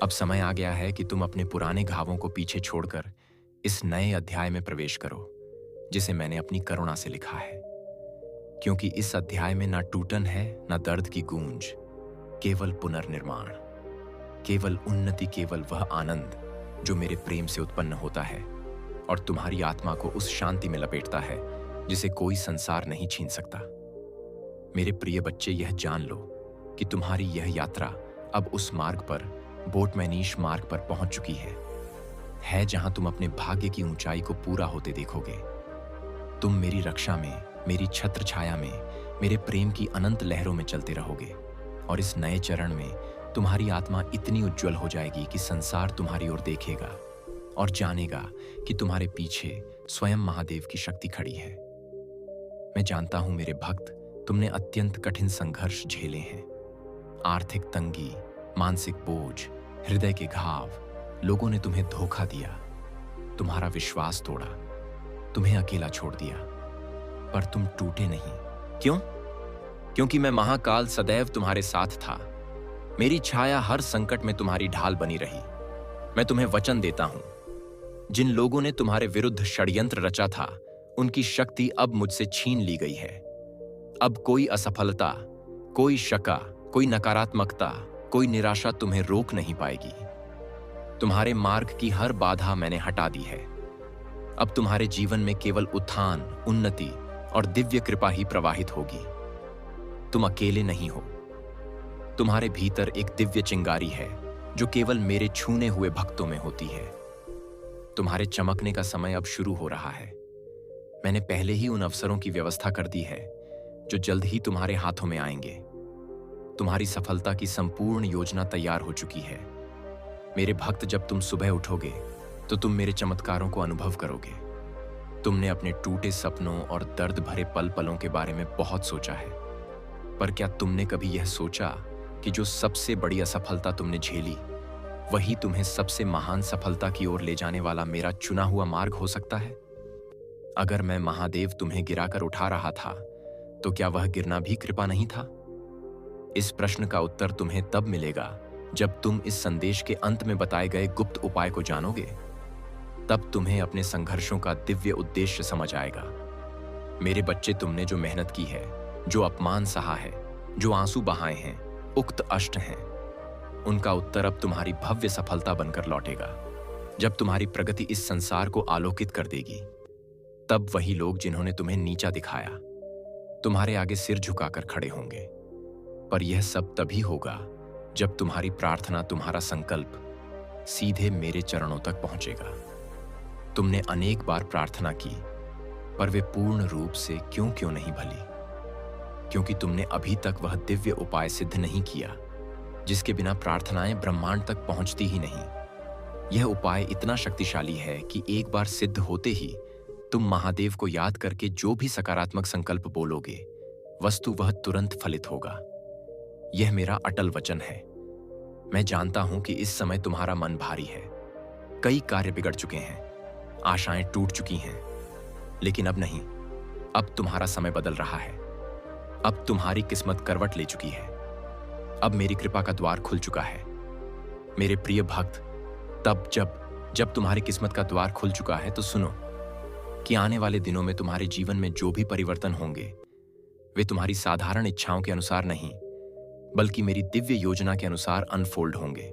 अब समय आ गया है कि तुम अपने पुराने घावों को पीछे छोड़कर इस नए अध्याय में प्रवेश करो जिसे मैंने अपनी करुणा से लिखा है, क्योंकि इस अध्याय में ना टूटन है, ना दर्द की गूंज, केवल पुनर्निर्माण, केवल उन्नति, केवल वह आनंद जो मेरे प्रेम से उत्पन्न होता है और तुम्हारी आत्मा को उस शांति में लपेटता है जिसे कोई संसार नहीं छीन सकता। मेरे प्रिय बच्चे, यह जान लो कि तुम्हारी यह यात्रा अब उस मार्ग पर, बोटमैनीश मार्ग पर पहुंच चुकी है जहां तुम अपने भाग्य की ऊंचाई को पूरा होते देखोगे। तुम मेरी रक्षा में, मेरी छत्र छाया में, मेरे प्रेम की अनंत लहरों में चलते रहोगे, और इस नए चरण में तुम्हारी आत्मा इतनी उज्जवल हो जाएगी कि संसार तुम्हारी ओर देखेगा और जानेगा कि तुम्हारे पीछे स्वयं महादेव की शक्ति खड़ी है। मैं जानता हूं मेरे भक्त, तुमने अत्यंत कठिन संघर्ष झेले हैं, आर्थिक तंगी, मानसिक बोझ, हृदय के घाव, लोगों ने तुम्हें धोखा दिया, तुम्हारा विश्वास तोड़ा, तुम्हें अकेला छोड़ दिया, पर तुम टूटे नहीं। क्यों? क्योंकि मैं महाकाल सदैव तुम्हारे साथ था। मेरी छाया हर संकट में तुम्हारी ढाल बनी रही। मैं तुम्हें वचन देता हूं, जिन लोगों ने तुम्हारे विरुद्ध षड्यंत्र रचा था, उनकी शक्ति अब मुझसे छीन ली गई है। अब कोई असफलता, कोई शका, कोई नकारात्मकता, कोई निराशा तुम्हें रोक नहीं पाएगी। तुम्हारे मार्ग की हर बाधा मैंने हटा दी है। अब तुम्हारे जीवन में केवल उत्थान, उन्नति और दिव्य कृपा ही प्रवाहित होगी। तुम अकेले नहीं हो। तुम्हारे भीतर एक दिव्य चिंगारी है जो केवल मेरे छूने हुए भक्तों में होती है। तुम्हारे चमकने का समय अब शुरू हो रहा है। मैंने पहले ही उन अवसरों की व्यवस्था कर दी है जो जल्द ही तुम्हारे हाथों में आएंगे। तुम्हारी सफलता की संपूर्ण योजना तैयार हो चुकी है। मेरे भक्त, जब तुम सुबह उठोगे तो तुम मेरे चमत्कारों को अनुभव करोगे। तुमने अपने टूटे सपनों और दर्द भरे पल पलों के बारे में बहुत सोचा है, पर क्या तुमने कभी यह सोचा कि जो सबसे बड़ी असफलता तुमने झेली, वही तुम्हें सबसे महान सफलता की ओर ले जाने वाला मेरा चुना हुआ मार्ग हो सकता है? अगर मैं महादेव तुम्हें गिराकर उठा रहा था, तो क्या वह गिरना भी कृपा नहीं था? इस प्रश्न का उत्तर तुम्हें तब मिलेगा जब तुम इस संदेश के अंत में बताए गए गुप्त उपाय को जानोगे। तब तुम्हें अपने संघर्षों का दिव्य उद्देश्य समझ आएगा। मेरे बच्चे, तुमने जो मेहनत की है, जो अपमान सहा है, जो आंसू बहाए हैं, उक्त अष्ट हैं, उनका उत्तर अब तुम्हारी भव्य सफलता बनकर लौटेगा। जब तुम्हारी प्रगति इस संसार को आलोकित कर देगी, तब वही लोग जिन्होंने तुम्हें नीचा दिखाया तुम्हारे आगे सिर झुकाकर खड़े होंगे। पर यह सब तभी होगा जब तुम्हारी प्रार्थना, तुम्हारा संकल्प सीधे मेरे चरणों तक पहुंचेगा। तुमने अनेक बार प्रार्थना की, पर वे पूर्ण रूप से क्यों नहीं भली, क्योंकि तुमने अभी तक वह दिव्य उपाय सिद्ध नहीं किया जिसके बिना प्रार्थनाएं ब्रह्मांड तक पहुंचती ही नहीं। यह उपाय इतना शक्तिशाली है कि एक बार सिद्ध होते ही तुम महादेव को याद करके जो भी सकारात्मक संकल्प बोलोगे, वस्तु वह तुरंत फलित होगा। यह मेरा अटल वचन है। मैं जानता हूं कि इस समय तुम्हारा मन भारी है, कई कार्य बिगड़ चुके हैं, आशाएं टूट चुकी हैं, लेकिन अब नहीं। अब तुम्हारा समय बदल रहा है। अब तुम्हारी किस्मत करवट ले चुकी है। अब मेरी कृपा का द्वार खुल चुका है। मेरे प्रिय भक्त, तब जब तुम्हारी किस्मत का द्वार खुल चुका है, तो सुनो कि आने वाले दिनों में तुम्हारे जीवन में जो भी परिवर्तन होंगे, वे तुम्हारी साधारण इच्छाओं के अनुसार नहीं, बल्कि मेरी दिव्य योजना के अनुसार अनफोल्ड होंगे।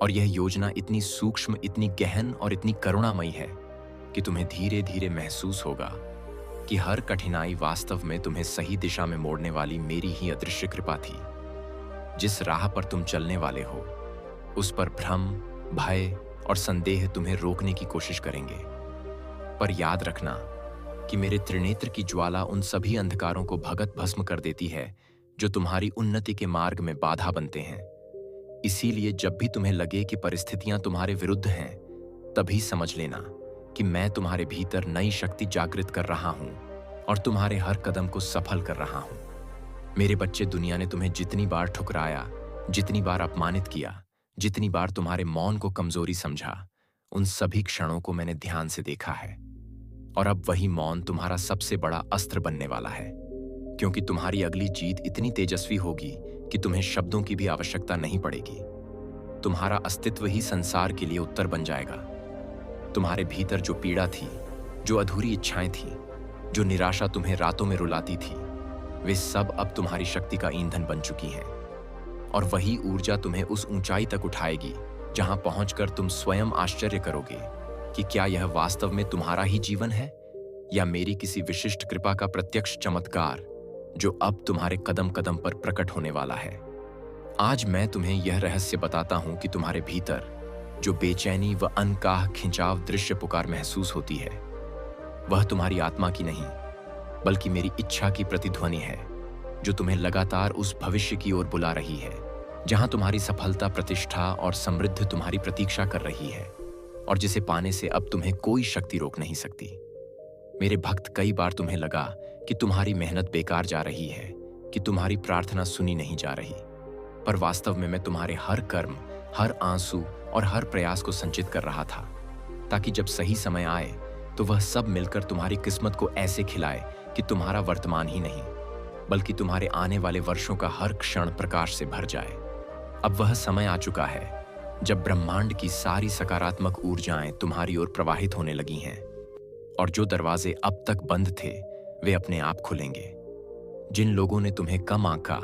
और यह योजना इतनी सूक्ष्म, इतनी गहन और इतनी करुणामयी है कि तुम्हें धीरे धीरे महसूस होगा कि हर कठिनाई वास्तव में तुम्हें सही दिशा में मोड़ने वाली मेरी ही अदृश्य कृपा थी। जिस राह पर तुम चलने वाले हो, उस पर भ्रम, भय और संदेह तुम्हें रोकने की कोशिश करेंगे। पर याद रखना कि मेरे त्रिनेत्र की ज्वाला उन सभी अंधकारों को भगत भस्म कर देती है जो तुम्हारी उन्नति के मार्ग में बाधा बनते हैं। इसीलिए जब भी तुम्हें लगे कि परिस्थितियां तुम्हारे विरुद्ध हैं, तभी समझ लेना कि मैं तुम्हारे भीतर नई शक्ति जागृत कर रहा हूं और तुम्हारे हर कदम को सफल कर रहा हूं। मेरे बच्चे, दुनिया ने तुम्हें जितनी बार ठुकराया, जितनी बार अपमानित किया, जितनी बार तुम्हारे मौन को कमजोरी समझा, उन सभी क्षणों को मैंने ध्यान से देखा है। और अब वही मौन तुम्हारा सबसे बड़ा अस्त्र बनने वाला है, क्योंकि तुम्हारी अगली जीत इतनी तेजस्वी होगी कि तुम्हें शब्दों की भी आवश्यकता नहीं पड़ेगी। तुम्हारा अस्तित्व ही संसार के लिए उत्तर बन जाएगा। तुम्हारे भीतर जो पीड़ा थी, जो अधूरी इच्छाएं थीं, जो निराशा तुम्हें रातों में रुलाती थी, वे सब अब तुम्हारी शक्ति का ईंधन बन चुकी हैं। और वही ऊर्जा तुम्हें उस ऊंचाई तक उठाएगी जहां पहुंचकर तुम स्वयं आश्चर्य करोगे कि क्या यह वास्तव में तुम्हारा ही जीवन है या मेरी किसी विशिष्ट कृपा का प्रत्यक्ष चमत्कार जो अब तुम्हारे कदम कदम पर प्रकट होने वाला है। आज मैं तुम्हें यह रहस्य बताता हूं कि तुम्हारे भीतर जो बेचैनी व अनकाह खिंचाव दृश्य पुकार महसूस होती है, वह तुम्हारी आत्मा की नहीं, बल्कि मेरी इच्छा की प्रतिध्वनि है, जो तुम्हें लगातार उस भविष्य की ओर बुला रही है जहां तुम्हारी सफलता, प्रतिष्ठा और समृद्धि तुम्हारी प्रतीक्षा कर रही है, और जिसे पाने से अब तुम्हें कोई शक्ति रोक नहीं सकती। मेरे भक्त, कई बार तुम्हें लगा कि तुम्हारी मेहनत बेकार जा रही है, कि तुम्हारी प्रार्थना सुनी नहीं जा रही, पर वास्तव में मैं तुम्हारे हर कर्म, हर आंसू और हर प्रयास को संचित कर रहा था, ताकि जब सही समय आए तो वह सब मिलकर तुम्हारी किस्मत को ऐसे खिलाए कि तुम्हारा वर्तमान ही नहीं, बल्कि तुम्हारे आने वाले वर्षों का हर क्षण प्रकाश से भर जाए। अब वह समय आ चुका है जब ब्रह्मांड की सारी सकारात्मक ऊर्जाएं तुम्हारी ओर प्रवाहित होने लगी हैं, और जो दरवाजे अब तक बंद थे, वे अपने आप खुलेंगे। जिन लोगों ने तुम्हें कम आंका,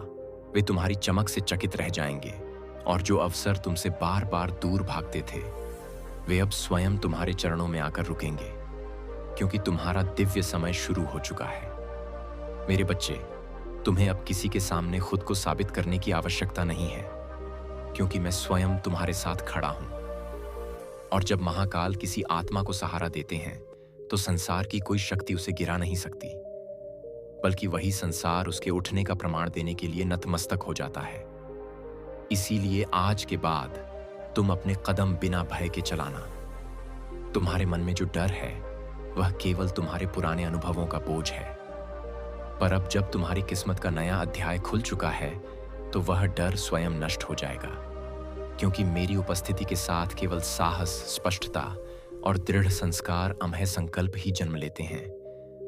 वे तुम्हारी चमक से चकित रह जाएंगे, और जो अवसर तुमसे बार बार दूर भागते थे, वे अब स्वयं तुम्हारे चरणों में आकर रुकेंगे, क्योंकि तुम्हारा दिव्य समय शुरू हो चुका है। मेरे बच्चे, तुम्हें अब किसी के सामने खुद को साबित करने की आवश्यकता नहीं है, क्योंकि मैं स्वयं तुम्हारे साथ खड़ा हूं। और जब महाकाल किसी आत्मा को सहारा देते हैं, तो संसार की कोई शक्ति उसे गिरा नहीं सकती, बल्कि वही संसार उसके उठने का प्रमाण देने के लिए नतमस्तक हो जाता है। इसीलिए आज के बाद तुम अपने कदम बिना भय के चलाना। तुम्हारे मन में जो डर है, वह केवल तुम्हारे पुराने अनुभवों का बोझ है। पर अब जब तुम्हारी किस्मत का नया अध्याय खुल चुका है, तो वह डर स्वयं नष्ट हो जाएगा, क्योंकि मेरी उपस्थिति के साथ केवल साहस, स्पष्टता और दृढ़ संस्कार, अम्ह संकल्प ही जन्म लेते हैं।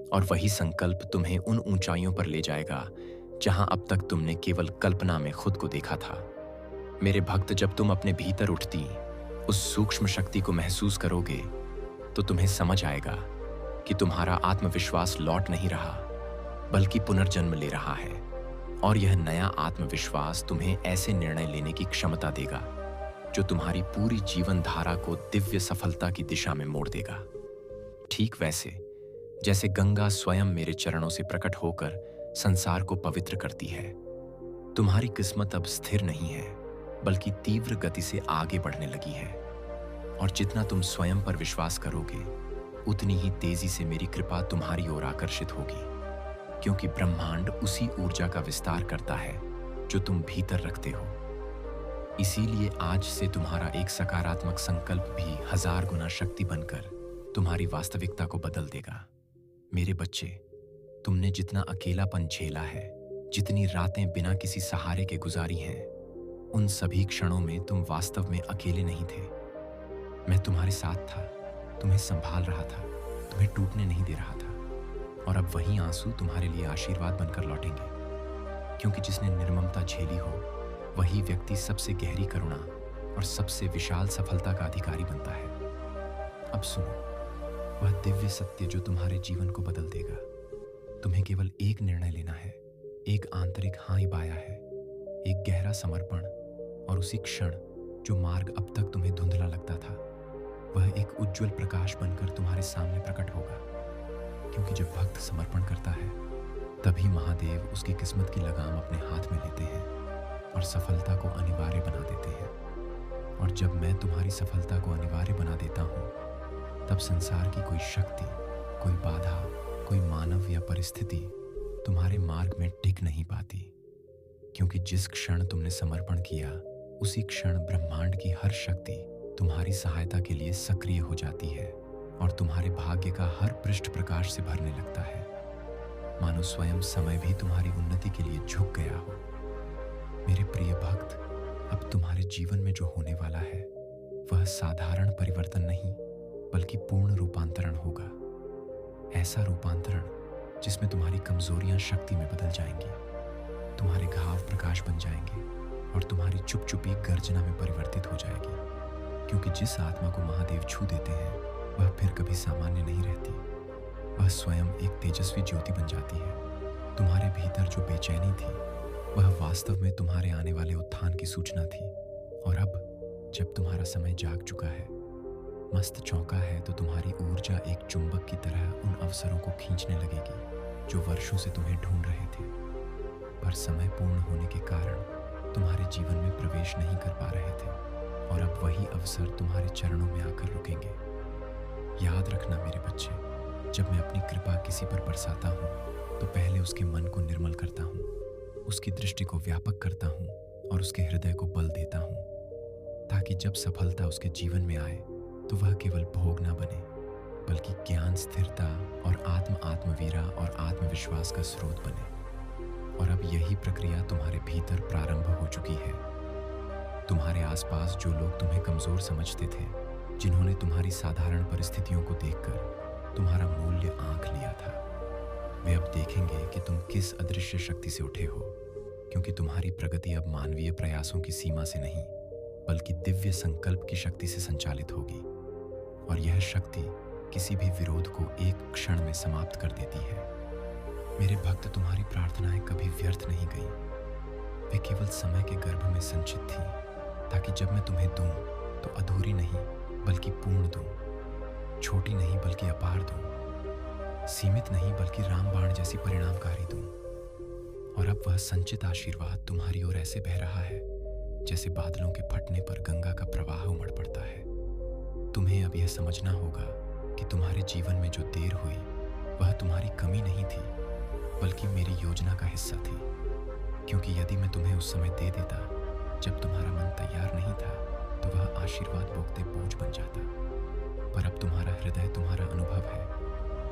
और वही संकल्प तुम्हें उन ऊंचाइयों पर ले जाएगा जहां अब तक तुमने केवल कल्पना में खुद को देखा था। मेरे भक्त, जब तुम अपने भीतर उठती उस सूक्ष्म शक्ति को महसूस करोगे, तो तुम्हें समझ आएगा कि तुम्हारा आत्मविश्वास लौट नहीं रहा, बल्कि पुनर्जन्म ले रहा है। और यह नया आत्मविश्वास तुम्हें ऐसे निर्णय लेने की क्षमता देगा जो तुम्हारी पूरी जीवन धारा को दिव्य सफलता की दिशा में मोड़ देगा। ठीक वैसे जैसे गंगा स्वयं मेरे चरणों से प्रकट होकर संसार को पवित्र करती है, तुम्हारी किस्मत अब स्थिर नहीं है बल्कि तीव्र गति से आगे बढ़ने लगी है। और जितना तुम स्वयं पर विश्वास करोगे, उतनी ही तेजी से मेरी कृपा तुम्हारी ओर आकर्षित होगी, क्योंकि ब्रह्मांड उसी ऊर्जा का विस्तार करता है जो तुम भीतर रखते हो। इसीलिए आज से तुम्हारा एक सकारात्मक संकल्प भी 1000 गुना शक्ति बनकर तुम्हारी वास्तविकता को बदल देगा। मेरे बच्चे, तुमने जितना अकेलापन झेला है, जितनी रातें बिना किसी सहारे के गुजारी हैं, उन सभी क्षणों में तुम वास्तव में अकेले नहीं थे। मैं तुम्हारे साथ था, तुम्हें संभाल रहा था, तुम्हें टूटने नहीं दे रहा था। और अब वही आंसू तुम्हारे लिए आशीर्वाद बनकर लौटेंगे, क्योंकि जिसने निर्ममता झेली हो, वही व्यक्ति सबसे गहरी करुणा और सबसे विशाल सफलता का अधिकारी बनता है। अब सुनो, वह दिव्य सत्य जो तुम्हारे जीवन को बदल देगा। तुम्हें केवल एक निर्णय लेना है, एक आंतरिक हाँ ही बाया है, एक गहरा समर्पण, और उसी क्षण जो मार्ग अब तक तुम्हें धुंधला लगता था, वह एक उज्जवल प्रकाश बनकर तुम्हारे सामने प्रकट होगा। क्योंकि जब भक्त समर्पण करता है, तभी महादेव उसकी किस्मत की लगाम अपने हाथ में लेते हैं और सफलता को अनिवार्य बना देते हैं। और जब मैं तुम्हारी सफलता को अनिवार्य बना देता हूँ, तब संसार की कोई शक्ति, कोई बाधा, कोई मानव या परिस्थिति तुम्हारे मार्ग में टिक नहीं पाती। क्योंकि जिस क्षण तुमने समर्पण किया, उसी क्षण ब्रह्मांड की हर शक्ति तुम्हारी सहायता के लिए सक्रिय हो जाती है और तुम्हारे भाग्य का हर पृष्ठ प्रकाश से भरने लगता है, मानो स्वयं समय भी तुम्हारी उन्नति के लिए झुक गया हो। मेरे प्रिय भक्त, अब तुम्हारे जीवन में जो होने वाला है, वह साधारण परिवर्तन नहीं बल्कि पूर्ण रूपांतरण होगा। ऐसा रूपांतरण जिसमें तुम्हारी कमजोरियां शक्ति में बदल जाएंगी, तुम्हारे घाव प्रकाश बन जाएंगे और तुम्हारी चुपचुपी गर्जना में परिवर्तित हो जाएगी। क्योंकि जिस आत्मा को महादेव छू देते हैं, वह फिर कभी सामान्य नहीं रहती। वह स्वयं एक तेजस्वी ज्योति बन जाती है। तुम्हारे भीतर जो बेचैनी थी, वह वास्तव में तुम्हारे आने वाले उत्थान की सूचना थी। और अब जब तुम्हारा समय जाग चुका है, मस्त चौंका है, तो तुम्हारी ऊर्जा एक चुंबक की तरह उन अवसरों को खींचने लगेगी जो वर्षों से तुम्हें ढूंढ रहे थे, पर समय पूर्ण होने के कारण तुम्हारे जीवन में प्रवेश नहीं कर पा रहे थे। और अब वही अवसर तुम्हारे चरणों में आकर रुकेंगे। याद रखना मेरे बच्चे, जब मैं अपनी कृपा किसी पर बरसाता हूँ, तो पहले उसके मन को निर्मल करता हूँ, उसकी दृष्टि को व्यापक करता हूँ और उसके हृदय को बल देता हूँ, ताकि जब सफलता उसके जीवन में आए तो वह केवल भोग ना बने, बल्कि ज्ञान, स्थिरता और आत्मवीरा और आत्मविश्वास का स्रोत बने। और अब यही प्रक्रिया तुम्हारे भीतर प्रारंभ हो चुकी है। तुम्हारे आसपास जो लोग तुम्हें कमजोर समझते थे, जिन्होंने तुम्हारी साधारण परिस्थितियों को देखकर तुम्हारा मूल्य आंक लिया था, वे अब देखेंगे कि तुम किस अदृश्य शक्ति से उठे हो। क्योंकि तुम्हारी प्रगति अब मानवीय प्रयासों की सीमा से नहीं, बल्कि दिव्य संकल्प की शक्ति से संचालित होगी। और यह शक्ति किसी भी विरोध को एक क्षण में समाप्त कर देती है। मेरे भक्त, तुम्हारी प्रार्थनाएं कभी व्यर्थ नहीं गई। वे केवल समय के गर्भ में संचित थी, ताकि जब मैं तुम्हें दूं तो अधूरी नहीं बल्कि पूर्ण दूं, छोटी नहीं बल्कि अपार दूं, सीमित नहीं बल्कि रामबाण जैसी परिणामकारी दूं। और अब वह संचित आशीर्वाद तुम्हारी ओर ऐसे बह रहा है जैसे बादलों के फटने पर गंगा का प्रवाह उमड़ पड़ता है। तुम्हें अब यह समझना होगा कि तुम्हारे जीवन में जो देर हुई, वह तुम्हारी कमी नहीं थी, बल्कि मेरी योजना का हिस्सा थी। क्योंकि यदि मैं तुम्हें उस समय दे देता जब तुम्हारा मन तैयार नहीं था, तो वह आशीर्वाद बोगते बोझ बन जाता। पर अब तुम्हारा हृदय, तुम्हारा अनुभव है,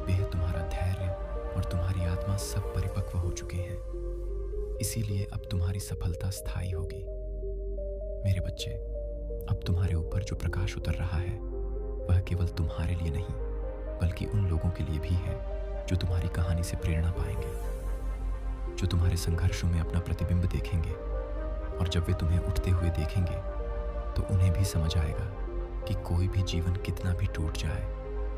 वह तुम्हारा धैर्य और तुम्हारी आत्मा सब परिपक्व हो चुके हैं। इसीलिए अब तुम्हारी सफलता स्थायी होगी। मेरे बच्चे, अब तुम्हारे ऊपर जो प्रकाश उतर रहा है, वह केवल तुम्हारे लिए नहीं, बल्कि उन लोगों के लिए भी है जो तुम्हारी कहानी से प्रेरणा पाएंगे, जो तुम्हारे संघर्षों में अपना प्रतिबिंब देखेंगे। और जब वे तुम्हें उठते हुए देखेंगे, तो उन्हें भी समझ आएगा कि कोई भी जीवन कितना भी टूट जाए,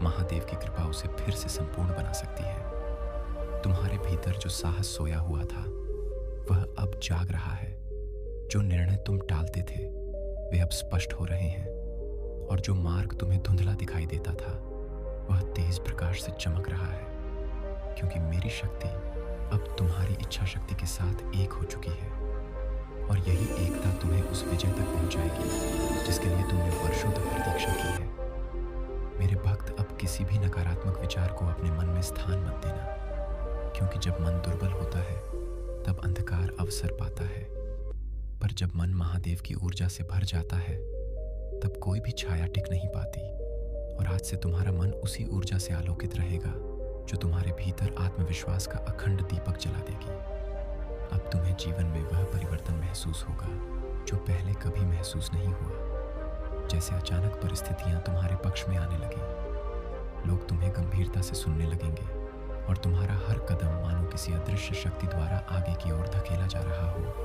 महादेव की कृपा उसे फिर से संपूर्ण बना सकती है। तुम्हारे भीतर जो साहस सोया हुआ था, वह अब जाग रहा है। जो निर्णय तुम टालते थे, वे अब स्पष्ट हो रहे हैं, और जो मार्ग तुम्हें धुंधला दिखाई देता था वह तेज प्रकाश से चमक रहा है, क्योंकि मेरी शक्ति अब तुम्हारी इच्छा शक्ति के साथ एक हो चुकी है। और यही एकता तुम्हें उस विजय तक पहुंचाएगी जिसके लिए तुमने वर्षों तक प्रतीक्षा की है। मेरे भक्त, अब किसी भी नकारात्मक विचार को अपने मन में स्थान मत देना, क्योंकि जब मन दुर्बल होता है तब अंधकार अवसर पाता है, पर जब मन महादेव की ऊर्जा से भर जाता है तब कोई भी छाया टिक नहीं पाती। और आज से तुम्हारा मन उसी ऊर्जा से आलोकित रहेगा जो तुम्हारे भीतर आत्मविश्वास का अखंड दीपक जला देगी। अब तुम्हें जीवन में वह परिवर्तन महसूस होगा जो पहले कभी महसूस नहीं हुआ। जैसे अचानक परिस्थितियां तुम्हारे पक्ष में आने लगी, लोग तुम्हें गंभीरता से सुनने लगेंगे और तुम्हारा हर कदम मानो किसी अदृश्य शक्ति द्वारा आगे की ओर धकेला जा रहा हो।